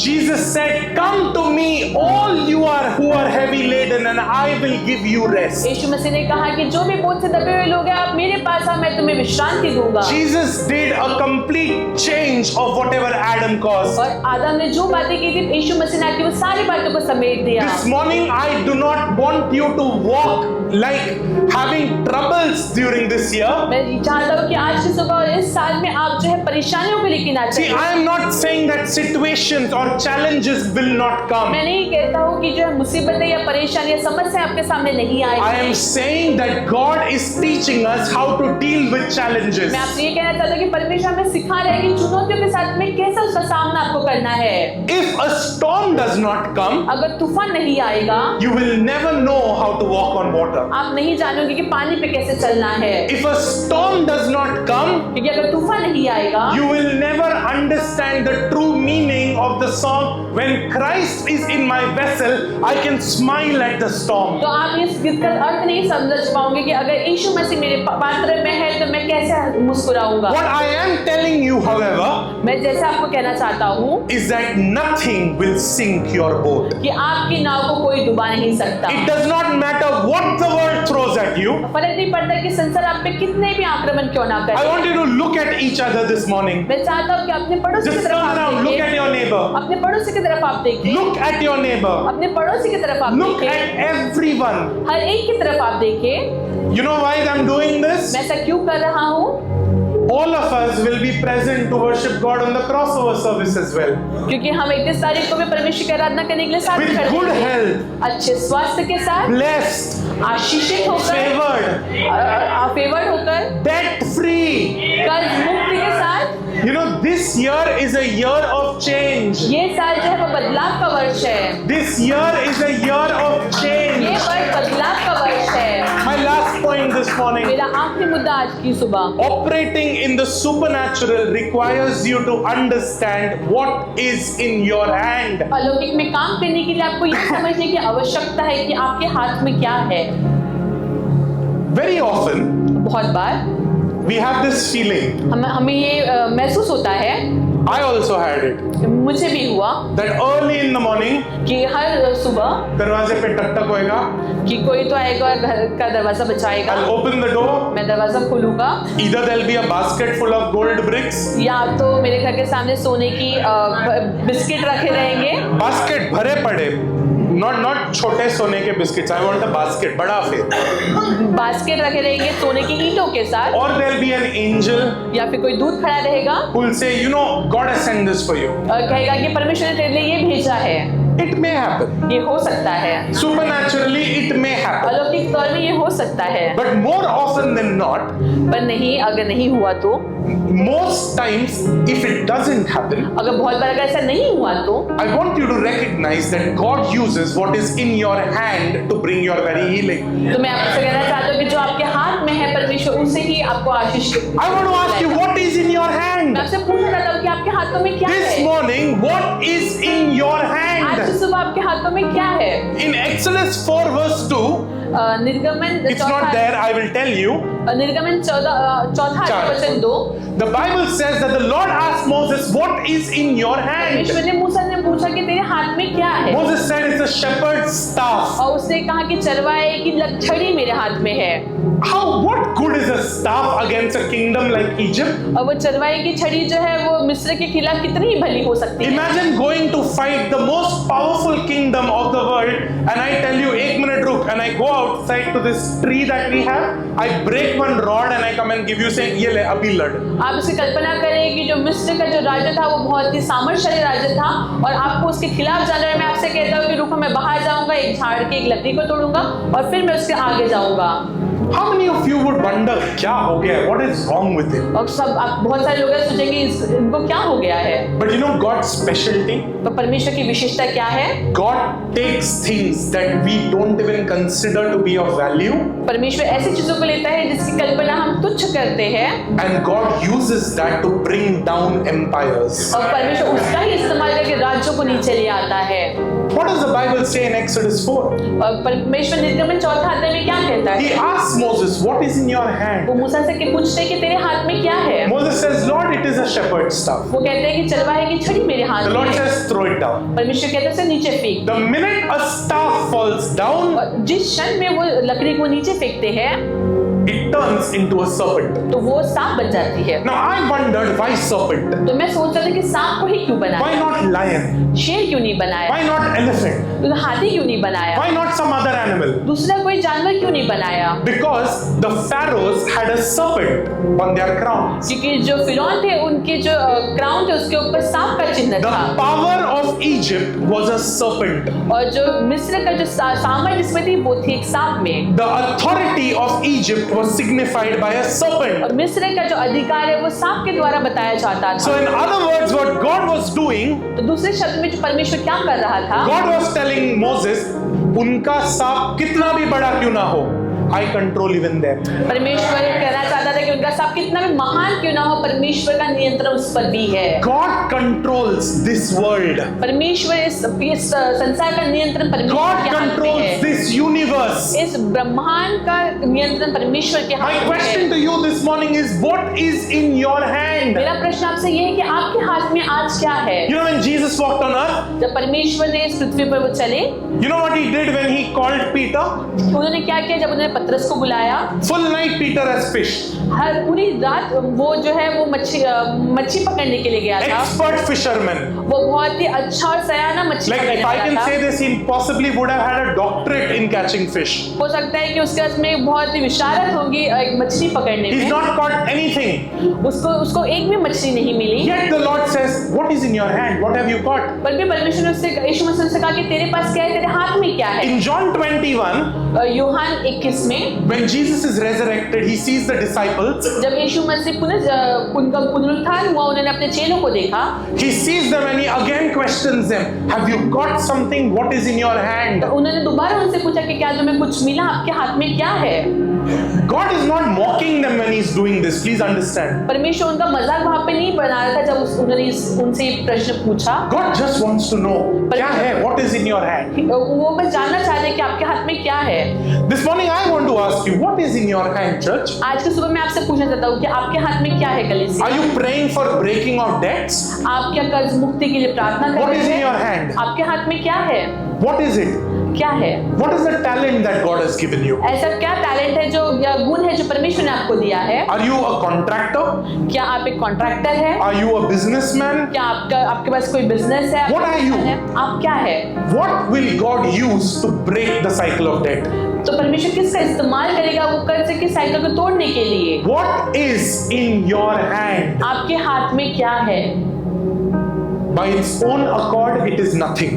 Jesus said, come to me all you are who are heavy laden and I will give you rest. यीशु मसीह ने कहा कि जो भी बोझ से दबे हुए लोग हैं, आप मेरे पास आओ, मैं तुम्हें विश्रांति दूंगा। Jesus did a complete change of whatever Adam caused. और आदम ने जो बातें की थी, यीशु मसीह ने आके वो सारी बातों को समेट दिया। This morning I do not want you to walk like having troubles during this year. मैं चाहता हूँ कि आज की सुबह और इस साल में आप जो है परेशानियों को लेकर ना See, चलें। I am not saying that situations or challenges will not come. मैं नहीं कहता हूँ कि जो है मुसीबतें या परेशानियां समस्या आपके सामने नहीं I am आएगी। saying that God is teaching us how to deal with challenges. मैं आपसे ये कहना चाहता हूँ कि परमेश्वर हमें सिखा रहे हैं कि चुनौतियों के साथ में कैसे उसका सामना आपको करना है। If a storm does not come, अगर तूफान नहीं आएगा, you will never know how to walk on water. आप नहीं जानोगे कि पानी पे कैसे चलना है। If a storm does not come, क्योंकि अगर तूफान नहीं आएगा, you will never understand the true meaning of the song, when Christ is in my vessel, I can smile at the storm. तो आप इस गीत का अर्थ नहीं समझ पाओगे कि अगर यीशु मसीह मेरे पात्र में है तो मैं कैसे मुस्कुराऊंगा। What I am telling you, however, मैं जैसे आपको कहना चाहता हूँ is that nothing will sink your boat. कि आपकी नाव को कोई डुबा नहीं सकता। It does not matter what the world throws at you. फर्क नहीं पड़ता कि संसार आप पे कितने भी आक्रमण क्यों ना I करे। want you to look at each other this morning. मैं चाहता हूँ कि अपने पड़ोसी की Just तरफ turn आप around, look at देखिए, your neighbor. अपने पड़ोसी की तरफ आप देखिए, Look at your neighbor. अपने पड़ोसी की तरफ आप Look देखिए, at everyone. हर एक की तरफ आप देखिए। You know why I'm doing this? मैं ऐसा क्यों कर रहा हूँ? All of us will be present to worship God on the crossover service as well. क्योंकि हम 31 तारीख को भी परमेश्वर की आराधना करने के लिए साथ With खड़े good होंगे। health, अच्छे स्वास्थ्य के साथ, blessed, आशीषित होकर, favored, फेवर्ड होकर, debt free. कर्ज मुक्ति के साथ। You know, this year is a year of change. ये साल जो है वो बदलाव का वर्ष है। This year is a year of ये change. वर्ष बदलाव का वर्ष है। My last point this morning. मेरा आखिरी मुद्दा आज की सुबह, Operating in the supernatural requires you to understand what is in your hand. अलौकिक में काम करने के लिए आपको ये समझने की आवश्यकता है कि आपके हाथ में क्या है। Very often, बहुत बार we have this feeling. हमें ये महसूस होता है, I also had it. मुझे भी हुआ That early in the morning, कि हर सुबह दरवाजे पे टक टक होएगा. कि कोई तो आएगा और घर का दरवाजा बचाएगा। I'll open the door. मैं दरवाजा खोलूंगा, Either there'll be a basket full of gold bricks. या तो मेरे घर के सामने सोने की बिस्किट रखे रहेंगे, Basket भरे पड़े. Not छोटे सोने के biscuits. I want a basket. बड़ा faith. बास्केट रखे रहेंगे सोने की ईंटों के साथ, Or there'll be an angel या फिर कोई दूत खड़ा रहेगा who will say, you know, God has sent this for you. और कहेगा कि परमेश्वर ने तेरे लिए ये भेजा है. It may happen. ये हो सकता है, Supernaturally, it may happen. अलौकिक तौर में ये हो सकता है, But more often than not, पर नहीं, अगर नहीं हुआ तो, most times, if it doesn't happen, अगर बहुत बार अगर ऐसा नहीं हुआ तो I want you to recognize that God uses what is in your hand to bring your very healing. तो मैं आपसे कहना चाहता हूँ कि जो आपके हाथ में है परमेश्वर उसे ही आपको आशीष. I want to ask you, what is in your मैं hand? आपसे पूछना चाहता हूँ कि आपके हाथों में क्या This है. morning, what is in your आज hand? की सुबह आपके हाथों में क्या है. In Exodus 4 verse 2, निर्गमन it's not there, I will tell you. निर्गमन 14 चौथा वचन 2, The Bible says that the Lord asked Moses, what is in your hand? परमेश्वर ने मूसा ने पूछा कि तेरे हाथ में क्या है. Moses said it's a shepherd's staff. और उसने कहा कि चरवाहे की छड़ी मेरे हाथ में है. What good is a staff against a kingdom like Egypt? और वो चरवाहे की छड़ी जो है वो मिस्र के खिलाफ कितनी भली हो सकती है. Imagine going to fight the most powerful kingdom of the world and I tell you, 1 minute ruk, and I go outside to this tree that we have, I break one rod and I come and give you saying, ये ले अभी लड़. आप इसकी कल्पना करें कि जो मिस्र का जो राजा था वो बहुत ही सामर्थ्यशाली राजा था और आपको उसके खिलाफ जाना है. मैं आपसे कहता हूँ कि रुको, मैं बाहर जाऊंगा, एक झाड़ की एक लकड़ी को तोड़ूंगा और फिर मैं उसके आगे जाऊंगा. How many of you would wonder, क्या हो गया? What is wrong with him? और सब आप बहुत सारे लोग सोचेंगे इनको क्या हो गया है. But you know God's specialty? तो परमेश्वर की विशेषता क्या है. God takes things that we don't even consider to be of value परमेश्वर ऐसी चीजों को लेता है जिसकी कल्पना हम तुच्छ करते हैं and God uses that to bring down empires. और परमेश्वर उसका ही इस्तेमाल करके राज्यों को नीचे ले आता है. What does the Bible say in Exodus 4? और परमेश्वर निर्गमन 4 अध्याय में क्या कहता है. He asks Moses, what is in your hand? वो मूसा से पूछते हैं कि तेरे हाथ में क्या है. Moses says, Lord, it is a shepherd's staff. वो कहते हैं कि चरवाहे की छड़ी मेरे हाथ The में Lord है. says, throw it down. परमेश्वर कहते हैं उसे नीचे फेंक. The minute a staff falls down, और जिस क्षण में वो लकड़ी को नीचे फेंकते हैं it turns into a serpent. तो वो सांप बन जाती है. Now I wondered, why serpent? तो मैं सोच रहा था कि सांप को ही क्यों बनाया. Why not lion? शेर क्यों नहीं बनाया. Why not elephant? तो हाथी क्यों नहीं बनाया. Why not some other animal? दूसरा कोई जानवर क्यों नहीं बनाया. Because the pharaohs had a serpent on their crowns. क्योंकि जो फिरौन थे उनके जो क्राउन थे उसके ऊपर सांप का चिन्ह The था. power of Egypt was a serpent. और जो मिस्र का जो सामर्थ जिसमें थी वो थी एक सांप में. The authority of Egypt was signified by a serpent. और मिस्र का जो अधिकार है वो सांप के द्वारा बताया जाता So था. in other words, what God was doing, तो दूसरे शब्द में जो परमेश्वर क्या कर रहा था. God was telling Moses, उनका सांप कितना भी बड़ा क्यों ना हो, I control even them. परमेश्वर कहना चाहता था कि उनका सांप कितना भी महान क्यों ना हो, परमेश्वर का नियंत्रण उस पर भी है. God controls this world. परमेश्वर इस संसार का नियंत्रण परमेश्वर God के हाथ में controls है. this universe. इस ब्रह्मांड का नियंत्रण परमेश्वर के My हाथ में question है. to you this morning is, what is in your hand? मेरा प्रश्न आपसे ये है कि आपके हाथ में आज क्या है. You know when Jesus walked on earth, जब परमेश्वर ने इस पृथ्वी पर वो चले, you know what he did when he called Peter? उन्होंने क्या किया जब उन्होंने पतरस को बुलाया. Full night Peter has fished. हर पूरी रात वो जो है वो मच्छी पकड़ने के लिए गया था. Expert fisherman. वो बहुत ही अच्छा और सयाना मच्छी Like पकड़ने if I वाला can था. say this, he possibly would have had a doctorate in catching fish. हो सकता है कि उसके उसमें बहुत ही विशारत होगी एक मछली पकड़ने He's में. not caught anything. उसको एक भी मछली नहीं मिली. Yet the Lord says, what is in your hand? What have you caught? पर भी परमेश्वर ने उससे यीशु मसीह से कहा कि तेरे पास क्या है, तेरे हाथ में क्या है. In John 21, यूहान 21 में when Jesus is resurrected, he sees the disciples. जब यीशु मसीह उनका पुनरुत्थान हुआ, उन्होंने अपने चेलों को देखा. He sees them and he again questions them. Have you got something? What is in your hand? उन्होंने दोबारा उनसे पूछा कि क्या तुम्हें कुछ मिला, आपके हाथ में क्या है. God is not mocking them when he's doing this. Please understand. परमेश्वर उनका मजाक वहां पे नहीं बना रहा था जब उन्होंने उनसे ये प्रश्न पूछा. God just wants to know, क्या है? What is in your hand? वो बस जानना चाहते हैं कि आपके हाथ में क्या है. This morning I want to ask you, what is in your hand, church? आज के सुबह मैं आपसे पूछना चाहता हूँ कि आपके हाथ में क्या है कलीसिया. Are you praying for breaking of debts? आप क्या कर्ज मुक्ति के लिए प्रार्थना कर What रहे is in your हैं. hand? आपके हाथ में क्या है. What is it? क्या है? What is the talent that God has given you? ऐसा क्या टैलेंट है जो या गुण है जो परमेश्वर ने आपको दिया है? Are you a contractor? क्या आप एक कॉन्ट्रैक्टर है? Are you a businessman? क्या आपके पास कोई बिजनेस है? What are you? आप क्या है? What will God use to break the cycle of debt? तो परमेश्वर किसका इस्तेमाल करेगा वो कर्ज की साइकिल को तोड़ने के लिए? What is in your hand? आपके हाथ में क्या है? By its own accord, it is nothing.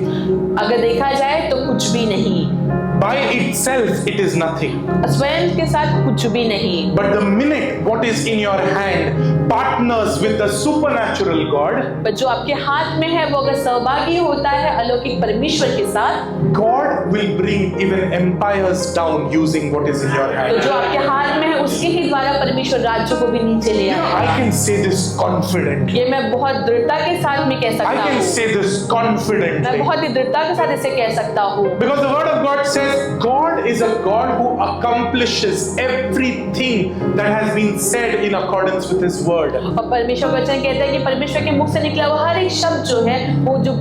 अगर देखा जाए तो कुछ भी नहीं, By itself, it is nothing. स्वयं के साथ कुछ भी नहीं। But the minute what is in your hand partners with the supernatural God, पर जो आपके हाथ में है वो अगर सहभागी होता है अलौकिक परमेश्वर के साथ, God will bring even empires down using what is in your तो hand. जो आपके हाथ में है उसके ही द्वारा परमेश्वर राज्यों को भी नीचे ले आएगा। I can say this confidently. ये मैं बहुत दृढ़ता के साथ में कह I सकता can हूँ। say this मैं confidently. बहुत ही दृढ़ता के साथ इसे कह सकता हूँ। Because the word of God says God is a God who accomplishes everything that has been said in accordance with His word. और परमेश्वर का वचन कहता है कि परमेश्वर के मुख से निकला हुआ हर एक शब्द जो है वो जो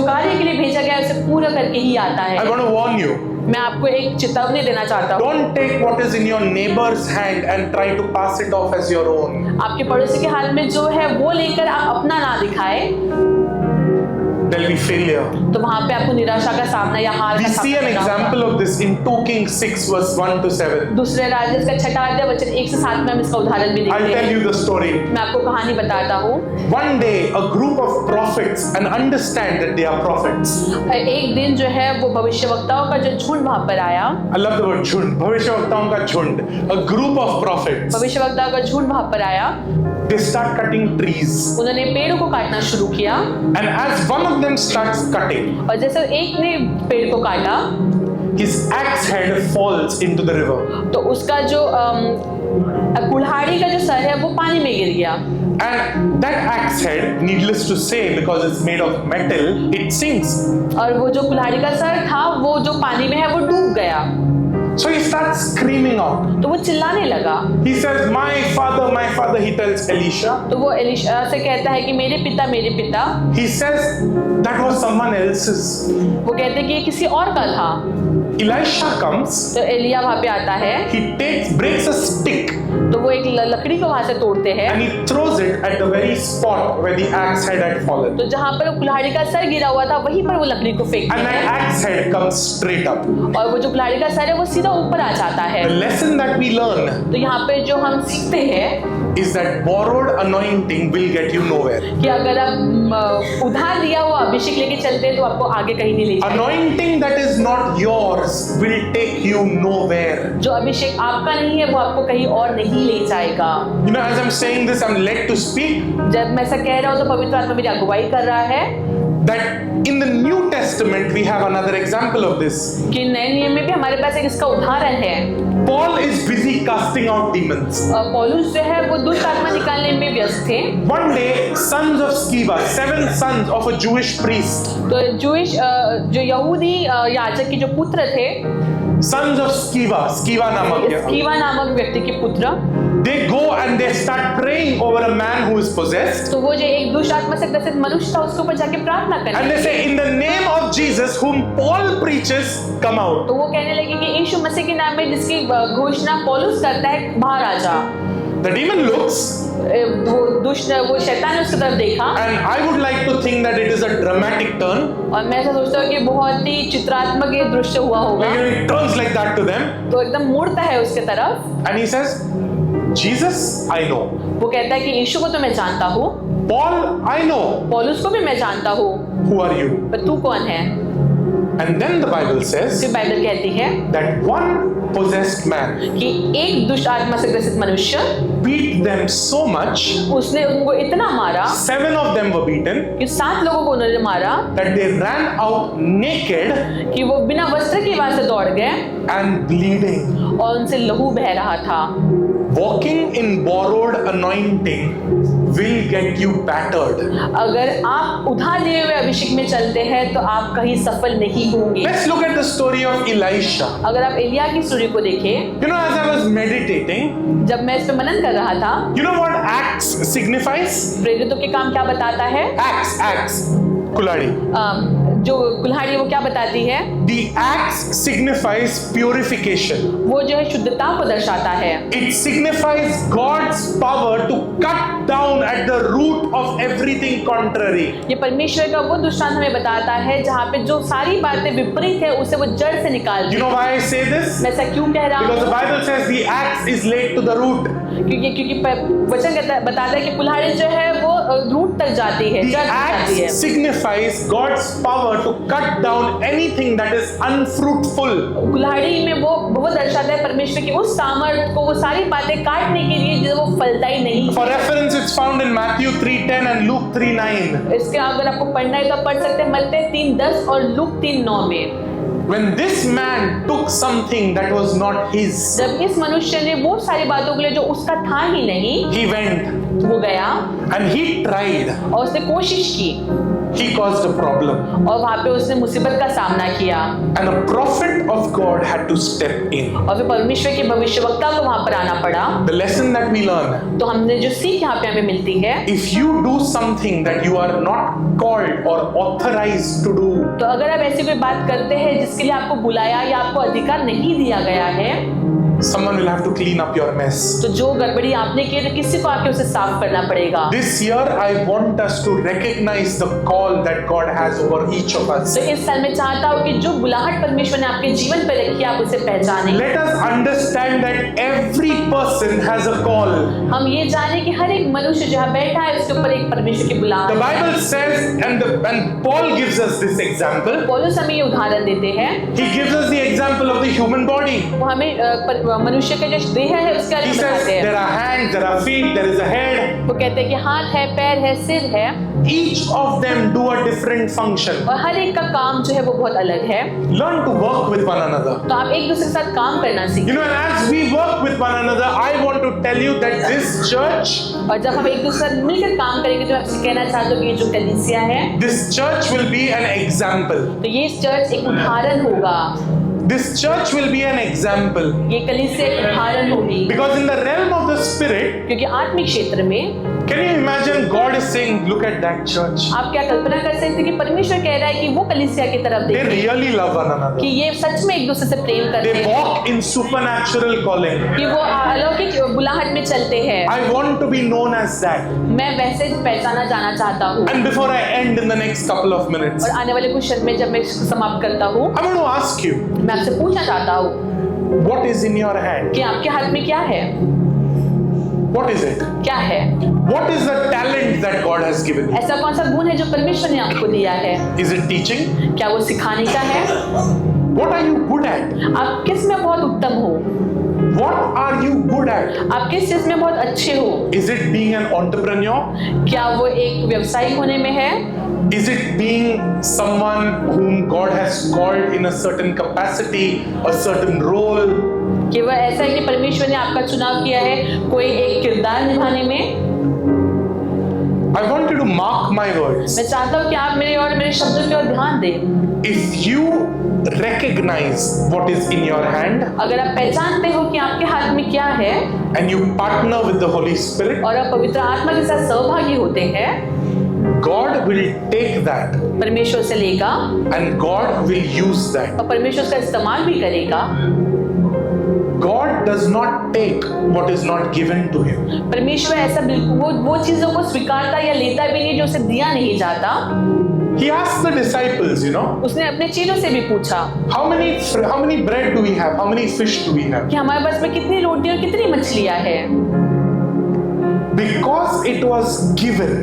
कार्य के लिए भेजा गया है उसे पूरा करके ही आता है। I want to warn you. मैं आपको एक चेतावनी देना चाहता हूँ। Don't take what is in your neighbor's hand and try to pass it off as your own. आपके पड़ोसी के हाथ में जो है वो लेकर आप अपना ना दिखाए, There'll be failure. तो वहां पे आपको निराशा का सामना या हार We का see an सामना करना example of this in 2 Kings 6 verse 1 to 7. होगा। दूसरे राज्य का 6 अध्याय वचन 1 से 7 में हम इसका उदाहरण भी I'll देखते tell हैं। you the story. मैं आपको कहानी बताता हूँ। One day, a group of prophets, and understand that they are prophets. एक दिन जो है वो भविष्यवक्ताओं का जो झुंड वहां पर आया, I love the word झुंड, भविष्यवक्ताओं का झुंड. A group of prophets. भविष्यवक्ताओं का झुंड वहां पर आया, They start cutting trees. उन्होंने पेड़ों को काटना शुरू किया And as one of them starts cutting, और जैसे एक ने पेड़ को काटा his axe head falls into the river. तो उसका जो कुल्हाड़ी का जो सर है वो पानी में गिर गया And that axe head, needless to say, because it's made of metal, it sinks. और वो जो कुल्हाड़ी का सर था वो जो पानी में है वो डूब गया। So he starts screaming out. तो वो चिल्लाने लगा। He says, my father, he tells Elisha. तो वो एलिशा से कहता है कि मेरे पिता। He says, that was someone else's. वो कहते हैं कि ये किसी और का था। Elisha comes, तो एलिया वहां पे आता है, he breaks a stick तो वो एक लकड़ी को वहां से तोड़ते हैं, and he throws it at the very spot where the axe head had fallen. तो जहां पर वो कुल्हाड़ी का सर गिरा हुआ था वहीं पर वो लकड़ी को फेंकते And that हैं axe head comes straight up. और वो जो कुल्हाड़ी का सर है वो सीधा ऊपर आ जाता है। The lesson that we learn तो यहाँ पे जो हम सीखते हैं is that borrowed anointing will get you nowhere. कि अगर आप उधार दिया हुआ अभिषेक लेके चलते हैं तो आपको आगे कहीं नहीं ले जाएगा। Anointing that is not yours will take you nowhere. जो अभिषेक आपका नहीं है वो आपको कहीं और नहीं ले जाएगा। You know, as I'm saying this, I'm led to speak जब मैं ऐसा कह रहा हूँ तो पवित्र आत्मा मेरी अगुवाई कर रहा है that in the New Testament we have another example of this. कि नए नियम में भी हमारे पास एक इसका उदाहरण है। Paul is busy casting out demons. पौलुस जो है वो दुष्ट आत्मा निकालने में व्यस्त थे। One day, sons of Sceva, 7 sons of a Jewish priest, तो जो यहूदी याजक के जो पुत्र थे, sons of Sceva नामक स्कीवा नामक व्यक्ति के पुत्र, they go and they start praying over a man who is possessed, तो वो जो एक दुष्ट आत्मा से ग्रसित मनुष्य था उसके ऊपर जाके प्रार्थना and करने they say, in the name of Jesus whom Paul preaches, come out. तो वो कहने लगे कि यीशु मसीह के नाम में जिसकी घोषणा पौलुस करता है बाहर आ जा। The demon looks, वो शैतान ने उसकी तरफ देखा and I would like to think that it is a dramatic turn. और मैं ऐसा सोचता हूँ कि बहुत ही चित्रात्मक ये दृश्य हुआ होगा। Like, he turns like that to them, तो एकदम मुड़ता है उसके तरफ, and he says, Jesus, I know. वो कहता है कि यीशु को तो मैं जानता हूँ, Paul, I know. पौलुस को भी मैं जानता हूँ, Who are you? पर तू कौन है? And then the Bible says फिर बाइबल कहती है that one possessed man कि एक दुष्ट आत्मा से ग्रसित मनुष्य, beat them so much, उसने उनको इतना मारा 7 of them were beaten, कि 7 लोगों को उन्होंने मारा that they ran out naked कि वो बिना वस्त्र के वहां से दौड़ गए and bleeding. और उनसे लहू बह रहा था। Walking in borrowed anointing will get you battered. अगर आप उधार लिए हुए अभिषेक में चलते हैं तो आप कहीं सफल नहीं होंगे। Let's look at the story of Elisha. अगर आप एलिया की स्टोरी को देखें, You know, as I was meditating, जब मैं इस पे मनन कर रहा था, you know what Acts signifies? प्रेरितों के काम क्या बताता है? Acts, Kuladi. जो कुल्हाड़ी है वो क्या बताती है? The Acts signifies purification. वो जो है शुद्धता को दर्शाता है। It signifies God's power to cut down at the root of everything contrary. ये परमेश्वर का वो दृष्टांत हमें बताता है जहाँ पे जो सारी बातें विपरीत है उसे वो जड़ से निकाल You know why I say this? मैं ऐसा क्यों कह रहा Because the हूँ? Bible says the axe is laid to the root. क्योंकि वचन बताता है कि कुल्हाड़ी जो है वो रूट तक जाती है, The जड़ तक जाती है। axe signifies God's power to cut down anything that is unfruitful. कुल्हाड़ी में वो दर्शाता है परमेश्वर की उस सामर्थ को, वो सारी बातें काटने के लिए जो वो फलदायी नहीं। For reference, it's found in Matthew 3:10 and Luke 3:9. इसके अगर आपको पढ़ना है तो आप पढ़ सकते हैं मत्ती 3:10 और लूक 3:9 में। When this man took something that was not his, जब इस मनुष्य ने वो सारी बातों के लिए जो उसका था ही नहीं, he went वो गया and he tried. और उसने कोशिश की He caused a problem. और वहां पे उसने मुसीबत का सामना किया And a prophet of God had to step in. और फिर परमेश्वर के भविष्यवक्ता को वहां पर आना पड़ा। The lesson that we learn, तो हमने जो सीख यहाँ पे हमें मिलती है, if you do something that you are not called or authorized to do, तो अगर आप ऐसी कोई बात करते हैं जिसके लिए आपको बुलाया या आपको अधिकार नहीं दिया गया है, someone will have to clean up your mess. तो जो गड़बड़ी आपने की तो किसी को आके उसे साफ करना पड़ेगा। This year I want us to recognize the call that God has over each of us. तो इस साल में चाहता हूँ कि जो बुलाहट परमेश्वर ने आपके जीवन पर रखी है आप उसे पहचानें। Let us understand that every person has a call. हम ये जाने कि हर एक मनुष्य जहाँ बैठा है उसके ऊपर एक परमेश्वर की बुलाहट The है। Bible says, and Paul gives us this example. पौलुस हमें ये उदाहरण देते हैं। He gives us the example of the human body. वो हमें मनुष्य का जो देह है उसके बारे He में says बताते हैं। there are hands, there are feet, there is a head. वो कहते हैं कि हाथ है, पैर है, सिर है Each of them do a different function. और हर एक का काम जो है वो बहुत अलग है। Learn to work with one another. तो आप एक दूसरे के साथ काम करना सीखें। You know, and as we work with one another, I want to tell you that this church, और जब हम एक दूसरे के साथ मिलकर काम करेंगे तो मैं आपसे कहना चाहता हूँ कि ये जो कलीसिया है, this church will be an example. तो ये चर्च एक उदाहरण होगा। This church will be an example. ये कलीसिया एक उदाहरण होगी Because in the realm of the spirit, क्योंकि आत्मिक क्षेत्र में can you imagine God is saying, look at that church. आप क्या कल्पना कर सकते हैं कि परमेश्वर कह रहा है कि वो कलीसिया की तरफ They देखें really love one कि another. ये सच में एक दूसरे से प्रेम करते They हैं, walk in supernatural calling. कि वो अलौकिक बुलाहट में चलते हैं। I want to be known as that. मैं वैसे पहचाना जाना चाहता हूँ। And before I end in the next couple of minutes, और आने वाले कुछ क्षण में जब मैं इसको समाप्त करता हूँ, I want to ask you, मैं आपसे पूछना चाहता हूँ what is in your hand? कि आपके हाथ में क्या है? What is it? क्या है? What is the talent that God has given you? ऐसा कौन सा गुण है जो परमेश्वर ने आपको दिया है? Is it teaching? क्या वो सिखाने का है? What are you good at? आप किस में बहुत उत्तम हो? What are you good at? आप किस चीज में बहुत अच्छे हो? Is it being an entrepreneur? क्या वो एक व्यवसायी होने में है? Is it being someone whom God has called in a certain capacity, a certain role? कि वह ऐसा है कि परमेश्वर ने आपका चुनाव किया है कोई एक किरदार निभाने में? I want you to mark my words. मैं चाहता हूँ कि आप मेरे और मेरे शब्दों की ओर ध्यान दें। If you recognize what is in your hand अगर आप पहचानते हो कि आपके हाथ में क्या है and you partner with the Holy Spirit, और आप पवित्र आत्मा के साथ सहभागी होते हैं, God will take that परमेश्वर से लेगा and God will use that. और परमेश्वर उसका इस्तेमाल भी करेगा। God does not take what is not given to him. परमेश्वर ऐसा बिल्कुल वो चीजों को स्वीकारता या लेता भी नहीं जो उसे दिया नहीं जाता। He asked the disciples, you know, उसने अपने चेलों से भी पूछा how many bread do we have? How many fish do we have? कि हमारे पास में कितनी रोटी और कितनी मछलियां हैं? Because it was given.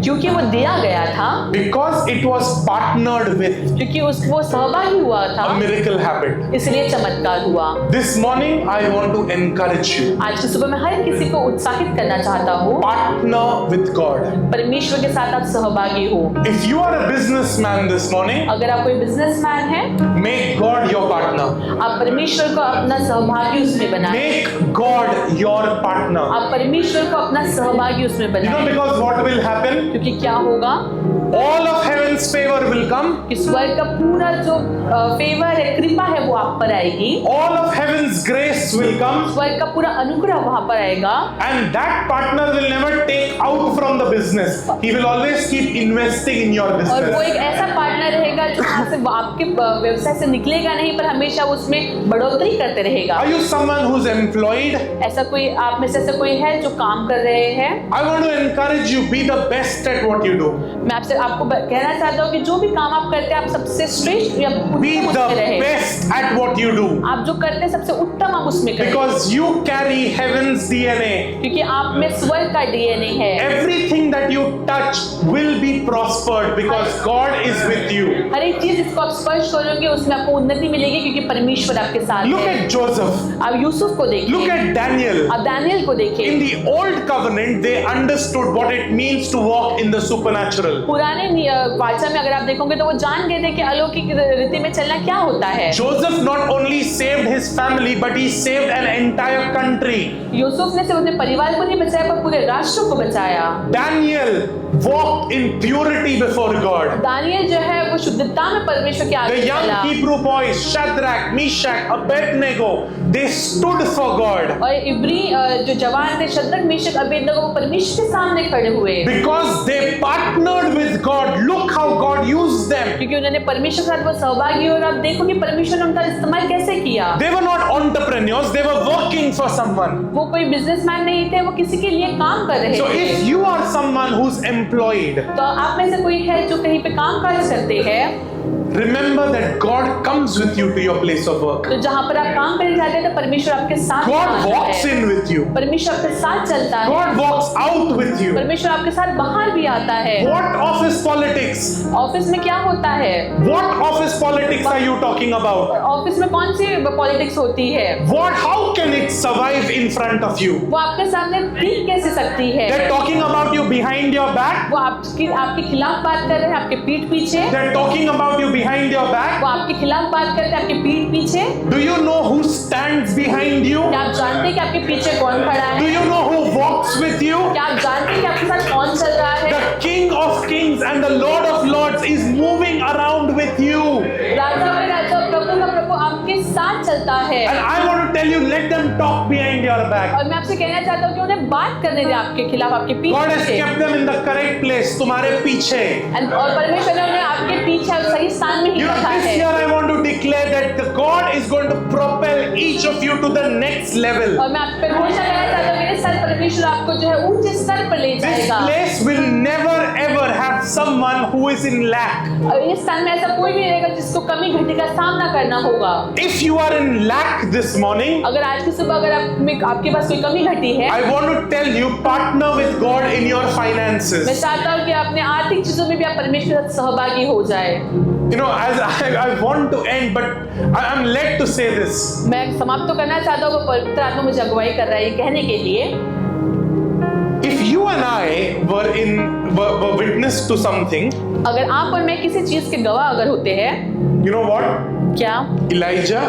क्योंकि वो दिया गया था, because it was partnered with क्योंकि वो सहभागी हुआ था, a miracle happened. इसलिए चमत्कार हुआ। This morning I want to encourage you. आज की सुबह मैं हर किसी को उत्साहित करना चाहता हूँ, Partner with God. परमेश्वर के साथ आप सहभागी हो। If you are a businessman this morning, अगर आप कोई बिजनेसमैन है, make God your partner. आप परमेश्वर को अपना सहभागी उसमें बनाएं। Make God your partner. आप परमेश्वर को अपना सहभागी उसमें You know, बनाएं, because what will happen? क्योंकि क्या होगा All of heaven's favor will come. कि स्वर्ग का पूरा जो फेवर है, कृपा है, वो आप पर आएगी। All of heaven's grace will come. स्वर्ग का पूरा अनुग्रह वहां पर आएगा, And that partner will never take out from the business. He will always keep investing in your और वो business. एक ऐसा पार्टनर रहेगा जो वहां से आपके व्यवसाय से निकलेगा नहीं, पर हमेशा उसमें बढ़ोतरी करते रहेगा। Are you someone who's employed? ऐसा कोई आप में से ऐसा कोई है जो काम कर रहे हैं? I want to encourage you, be the best at what you do. मैं आपको कहना चाहता हूँ कि जो भी काम आप करते हैं, आप सबसे श्रेष्ठ या Be उत्तम the उसमें रहे। best at what you do. आप जो करते हैं सबसे उत्तम आप उसमें करें, Because you carry heaven's DNA. क्योंकि आप में स्वर्ग का डीएनए है। Everything that you touch will be prospered because God is with you. हर एक चीज जिसको आप स्पर्श करोगे उसमें आपको उन्नति मिलेगी, क्योंकि परमेश्वर आपके साथ Look है। at Joseph. आप यूसुफ को देखिए, Look at Daniel. आप दानियल को देखिए। In the old covenant, they understood what it means to walk in the supernatural. पुराने वाचा में अगर आप देखोगे तो वो जान गए थे कि अलौकिक रीति में चलना क्या होता है। Joseph not only saved his family, but he saved an entire country. Yusuf ने सिर्फ अपने परिवार को नहीं बचाया, पर पूरे राष्ट्र को बचाया। Daniel walked in purity before God. दानियल जो है वो शुद्धता में परमेश्वर के The आगे young चला, Hebrew boys, Shadrach, Meshach, Abednego, they stood for God. और इब्री जो जवान थे शद्रक मेशक अबेदनगो, वो परमेश्वर के सामने खड़े हुए, Because they partnered with God. Look how God used them. क्योंकि उन्होंने परमेश्वर के साथ वो सहभागी हो। और आप देखो कि परमेश्वर ने उनका इस्तेमाल कैसे किया। They were not entrepreneurs, they were working for someone. वो कोई बिजनेसमैन नहीं थे, वो किसी के लिए काम कर रहे So थे। if you are someone who's employed, तो आप में से कोई है जो कहीं पे काम काज करते हैं, remember that God comes with you to your place of work. तो जहाँ पर आप काम करने जाते हैं तो परमेश्वर आपके साथ God आता walks है। in with you. परमेश्वर आपके साथ चलता है, God walks out with you. परमेश्वर आपके साथ बाहर भी आता है। What office politics? ऑफिस में क्या होता है? What office politics are you talking about? Office में कौन सी पॉलिटिक्स होती है? How can it survive in front of you? वो आपके सामने टिक कैसे सकती है? They're talking about you behind your back. वो आपके खिलाफ बात कर रहे हैं, आपके पीठ पीछे। They're talking about you behind your back. वो आपके खिलाफ बात करते हैं, आपके पीठ पीछे। Do you know who stands behind you? क्या आप जानते हैं कि आपके पीछे कौन खड़ा Do है? you know who walks with you? क्या आप जानते हैं कि आपके साथ कौन चल रहा है? The King of Kings and the Lord of Lords is moving around with you. राजा में राजा, प्रभु का प्रभु आपके साथ चलता है। And I want to tell you, let them talk behind your back. और मैं आपसे कहना चाहता हूँ कि उन्हें बात करने दे आपके खिलाफ, आपके पीठ God has पीछे। kept them in the correct place, तुम्हारे पीछे. और परमेश्वर ने उन्हें आपके पीछे और सही स्थान में ही You know, रखा this है। year I want to declare that the God is going to propel each of you to the next level. और मैं आप पे घोषणा करना चाहता हूँ कि इस साल परमेश्वर आपको जो है ऊंचे स्तर पर ले This जाएगा। place will never ever have someone who is in lack. और इस स्थान में ऐसा कोई नहीं रहेगा जिसको कमी घटी का सामना करना होगा। If you are in lack this morning, अगर आज की सुबह अगर आपके पास कोई कमी घटी है, I want to tell you, partner with God in your मैं finances. चाहता हूँ कि अपने आर्थिक चीजों में भी आप परमेश्वर के साथ सहभागी हो जाए। You know, as I want to end, but I'm led to say this. मैं समाप्त तो करना चाहता हूँ, पवित्र आत्मा मुझे अगुवाई कर रहा है ये कहने के लिए। If you and I were witness to something, अगर आप और मैं किसी चीज के गवाह अगर होते हैं, you know what? क्या Elijah,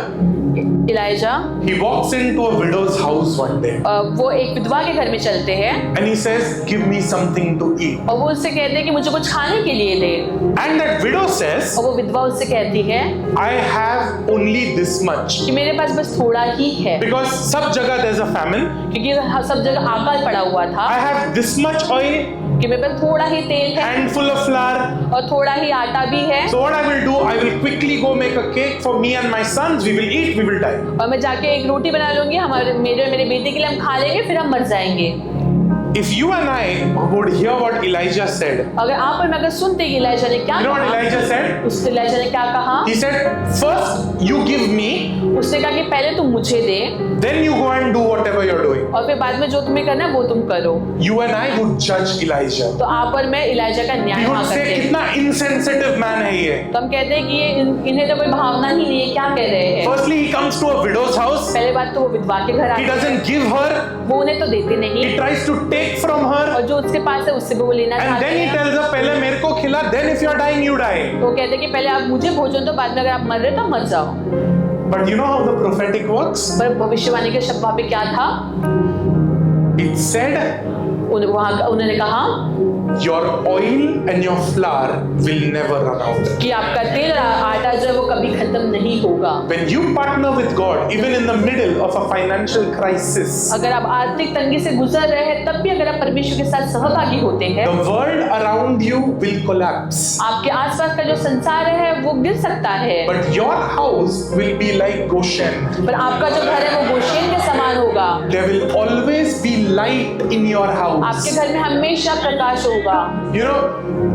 Elijah he walks into a widow's house one day वो एक विधवा के घर में चलते हैं and he says, give me something to eat. और वो उससे कहते हैं कि मुझे कुछ खाने के लिए दे। And that widow says, और वो विधवा उससे कहती है I have only this much. कि मेरे पास बस थोड़ा ही है, Because सब जगह there's a famine. क्योंकि सब जगह अकाल पड़ा हुआ था। I have this much oil, कि मेरे पास थोड़ा ही तेल है handful of flour. और थोड़ा ही आटा भी है। So what I will do, I will quickly go make a cake for me and my sons. We will eat, we will die. और मैं जाके एक रोटी बना लूंगी, मेरे बेटे के लिए हम खा लेंगे, फिर हम मर जाएंगे। if you and I would hear what Elijah said, अगर आप और मैं अगर सुनते कि इलाइजा ने क्या you know what कहा, Elijah said? उस इलाइजा ने क्या कहा? He said, first you give me, उसने कहा कि पहले तुम मुझे दे then you go and do whatever you're doing. और फिर बाद में जो तुम्हें करना है वो तुम करो। You and I would judge Elijah. तो आप और मैं इलाइजा का न्याय We would हाँ say, करते हैं। कितना insensitive man है ये. तो हम कहते हैं कि ये इन्हें तो कोई भावना ही नहीं है, क्या कह रहे हैं? Firstly, he comes to a widow's house. पहले बात तो वो विधवा के घर He आते हैं, doesn't give her. वो उन्हें तो देते नहीं, He tries to take from her. और जो उसके पास है उससे भी वो लेना And चाहते then he हैं। tells her, पहले मेरे को खिला, then if you're dying, you die. तो वो कहते हैं कि पहले आप मुझे भोजन दो, बाद में अगर आप मर रहे हो तो मर जाओ। But you know how the prophetic works? पर भविष्यवाणी के शब्द वहाँ पे क्या था? It said, उन्होंने कहा your oil and your flour will never run out. कि आपका तेल और आटा जो है वो कभी खत्म नहीं होगा। When you partner with God, even in the middle of a financial crisis, अगर आप आर्थिक तंगी से गुजर रहे हैं तब भी अगर आप परमेश्वर के साथ सहभागी होते हैं, the world around you will collapse. आपके आसपास का जो संसार है वो गिर सकता है, But your house will be like Goshen. पर आपका जो घर है वो गोशेन के समान होगा। There will always be light in your house. आपके घर में हमेशा प्रकाश होगा। You know,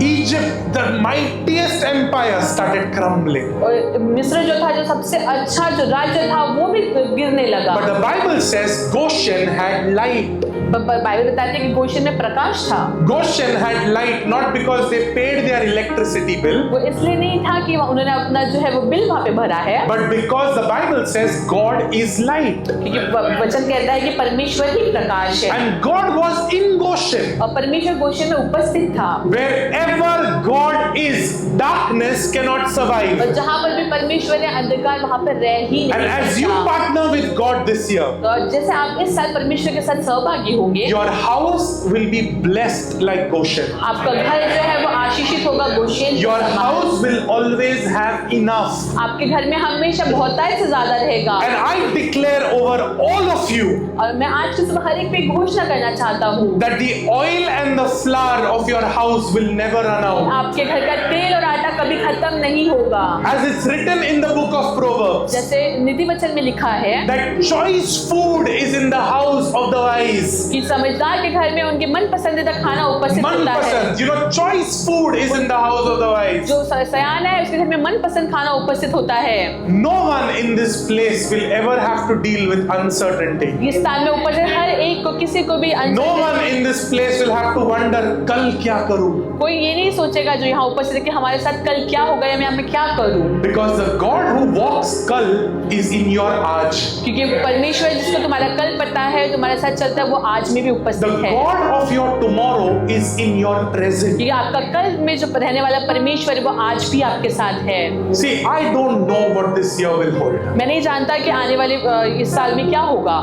Egypt, the mightiest empire, started crumbling. और मिस्र जो था, जो सबसे अच्छा जो राज्य था, वो भी गिरने लगा। But the Bible says Goshen had light. Bible बताती है कि गोशेन में प्रकाश था। Goshen had light not because they paid their electricity bill, वो इसलिए नहीं था कि उन्होंने अपना जो है वो बिल वहाँ पे भरा है, but because the Bible says God is light. क्योंकि वचन कहता है कि परमेश्वर ही प्रकाश है, And God was in Goshen. और परमेश्वर गोशेन में उपस्थित था। Wherever God is, darkness cannot survive. और जहाँ पर भी परमेश्वर है, अंधकार वहाँ पर रह ही And नहीं as you सकता। partner with God this year, तो जैसे आप इस साल परमेश्वर के साथ सहभागी होंगे, your house will be blessed like Goshen. आपका घर जो है वो आशीषित होगा गोशेन के Your समान। house will always have enough. आपके घर में हमेशा बहुतायत से ज्यादा रहेगा। And I declare over all of you और मैं आज के सुबह हर एक पे घोषणा करना चाहता हूँ that the oil and the flour of your house will never run out. आपके घर का तेल और आटा कभी खत्म नहीं होगा। As it's written in the book of Proverbs, जैसे नीति वचन में लिखा है that choice food is in the house of the wise. कि समझदार के घर में उनके मन पसंदीदा खाना उपस्थित होता है। Manpasand, you know, choice food is in the house of the wise. जो सयान है उसके घर में मनपसंद खाना उपस्थित होता है। No one in this place will ever have to deal with uncertainty. इस स्थान में उपस्थित हर एक को, किसी को भी No one in this place will have to wonder, कल क्या करूं? कोई ये नहीं सोचेगा जो यहाँ उपस्थित है कि हमारे साथ कल क्या होगा या मैं यहाँ पे क्या करूं, Because the God who walks कल is in your आज. क्योंकि परमेश्वर जिसको तुम्हारा कल पता है, तुम्हारे साथ चलता है, वो आज में भी The उपस्थित है। God of your tomorrow is in your present. क्योंकि आपका कल में जो रहने वाला परमेश्वर है वो आज भी आपके साथ है। See, I don't know what this year will hold, मैं नहीं जानता कि आने वाले इस साल में क्या होगा,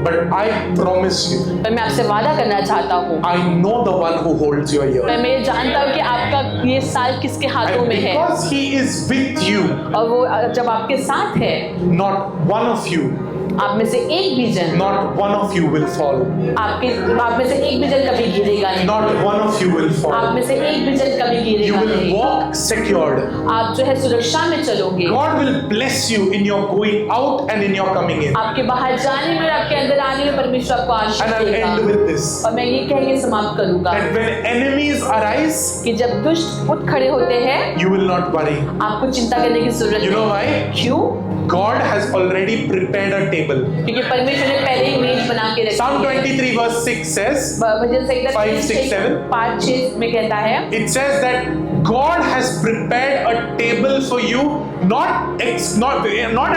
but I promise you, पर मैं आपसे वादा करना चाहता हूँ, I know the one who holds your year. मैं जानता हूँ कि आपका ये साल किसके हाथों And में है, because He is with you, और वो जब आपके साथ है, not one of you, आप में से एक भी जन, not one of you will fall. आप में से एक भी जन कभी गिरेगा नहीं, Not one of you will आप fall. में से एक भी जन कभी You गिरेगा will नहीं। walk secured. आप जो है सुरक्षा में चलोगे। God will bless you in your going out and in your coming in. आपके बाहर जाने में और आपके अंदर आने में परमेश्वर आपको आशीष And I'll end देगा। with this. और मैं ये कह के समाप्त करूंगा That when enemies arise, कि जब दुष्ट उठ खड़े होते हैं, you will not worry. आपको चिंता करने की जरूरत You know नहीं। why? क्यों? God has already prepared a table. क्योंकि परमेश्वर ने पहले ही मेज बना के रखी Psalm है। 23 verse 6 says, भजन संहिता 5, 6, 7. 5-6 में कहता है, it says that God has prepared a table for you, not at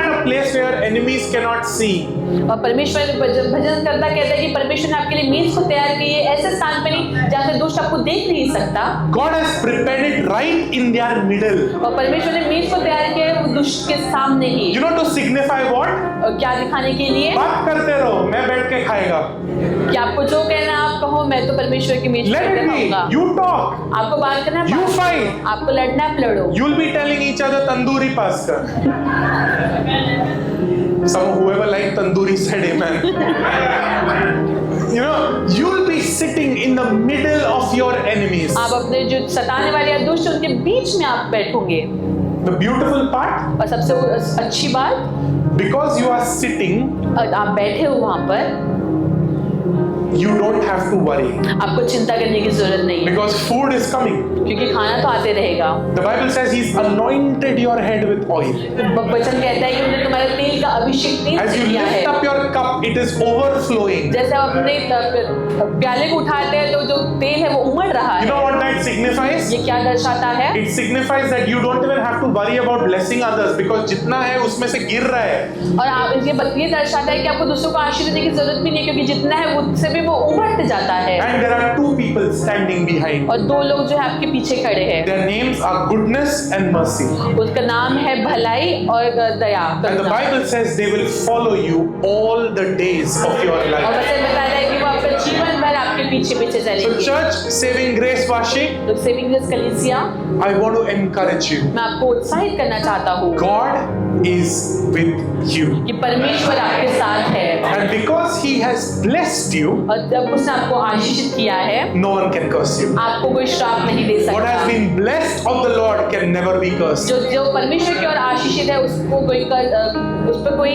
a place where enemies cannot see. और परमेश्वर भजन करता कहता है कि परमेश्वर ने आपके लिए मेज को तैयार की है, ऐसे स्थान पे नहीं जहाँ से दुष्ट आपको देख नहीं सकता। God has prepared it right in their middle. और परमेश्वर ने मेज को तैयार किया है वो दुष्ट के सामने ही। You know, to signify what? और क्या दिखाने के लिए? बात करते रहो, मैं बैठ के खाएगा. कि आपको जो कहना है आप कहो, मैं तो परमेश्वर की मेज Let पे it be. खाऊंगा। You talk. आपको बात करना है, You बात- fight. आपको लड़ना है, लड़ो। You'll be telling each other tandoori pass kar. Whoever liked tandoori said amen. You know, you'll be sitting in the middle of your enemies. आप अपने जो सताने वाले या दुष्ट उनके बीच में आप बैठोगे। The beautiful part, और सबसे अच्छी बात, because you are sitting, आप बैठे हो वहां पर, you don't have to worry आपको चिंता करने की जरूरत नहीं है, because food is coming. क्योंकि खाना तो आते रहेगा। The Bible says He's anointed your head with oil. वचन कहता है कि उन्होंने तुम्हारे तेल का अभिषेक तेल As से you किया है। lift up your cup, it is overflowing. जैसे आप अपने प्याले को उठाते हैं तो जो तेल है वो उमड़ रहा You है। know what that signifies? ये क्या दर्शाता है? It signifies that you don't even have to worry about blessing others because जितना है उसमें से गिर रहा है. और आप ये दर्शाता है कि आपको दूसरों को आशीष देने की जरूरत भी नहीं, क्योंकि जितना है उससे भी वो उमड़ते जाता है। And there are two people standing behind. और दो लोग जो है आपके पीछे खड़े हैं। Their names are goodness and mercy. उसका नाम है भलाई और दया। And the Bible says they will follow you all the days of your और life. वचन बताता है कि वो आपका जीवन भर आपके पीछे पीछे So चलेंगे। church, Saving Grace Vashi, तो सेविंग ग्रेस कलीसिया, I want to encourage you. मैं आपको उत्साहित करना चाहता हूँ God is with you. कि परमेश्वर आपके साथ है, And because He has blessed you, और जब उसने आपको आशीषित किया है, no one can curse you. आपको कोई श्राप नहीं दे What has सकता। been blessed of the Lord can never be cursed. जो परमेश्वर की ओर आशीषित है उसको उस पर कोई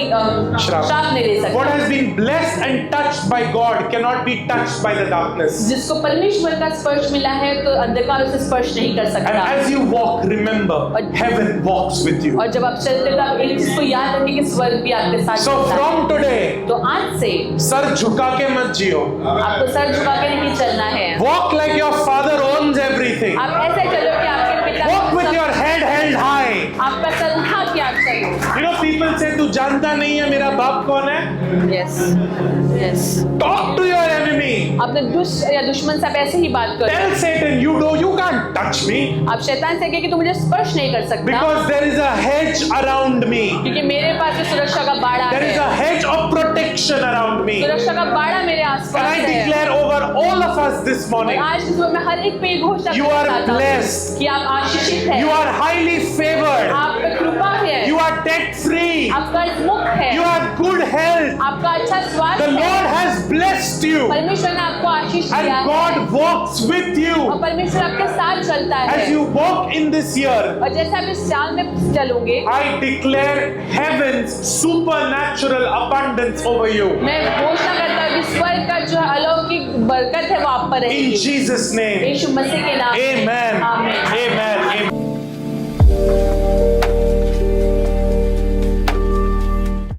श्राप नहीं दे What सकता। has been blessed and touched by God cannot be touched by the darkness. जिसको परमेश्वर का स्पर्श मिला है तो अंधकार उसे स्पर्श नहीं कर And सकता। as you walk, remember, heaven walks with you. और जब आप चलते हो तो आप एक चीज को याद रखें कि स्वर्ग भी आपके साथ So चलता है। from today, तो आज से सर झुका के मत जियो. आपको सर झुका के नहीं चलना है। Walk like your father owns everything. आप ऐसे चलो कि आपके पिता Walk with your head held high. आपका सर उठा के आप चलो। You know, people say तू जानता नहीं है मेरा बाप कौन है? Yes yes. Talk to your enemy. अपने दुश्मन से आप ऐसे ही बात करो। Tell Satan, you can't touch me आप शैतान से कहें कि तू मुझे स्पर्श नहीं कर सकता, because there is a hedge around me. क्योंकि मेरे पास एक सुरक्षा का बाड़ा There is a है। hedge of protection around me. सुरक्षा का बाड़ा मेरे And आसपास I है। declare over all of us this और morning, आज की सुबह मैं हर एक पे ये घोषणा You करना are चाहता हूँ blessed. कि आप आशीषित हैं। you are highly favored. आप पे कृपा है। You are debt free. आप कर्ज मुक्त है। You have good health. आपका अच्छा The स्वास्थ्य है। Lord has blessed you. परमेश्वर ने आपको आशीष दिया And है God walks with और you. परमेश्वर आपके साथ चलता है। As you walk in this year, और जैसे आप इस साल में चलोगे, I declare heaven's supernatural abundance over you. मैं घोषणा करता हूँ कि स्वर्ग का जो अलौकिक बरकत है वो आप पर In रहेगी। Jesus' name. यीशु मसीह के नाम में। Amen. आमीन। Amen.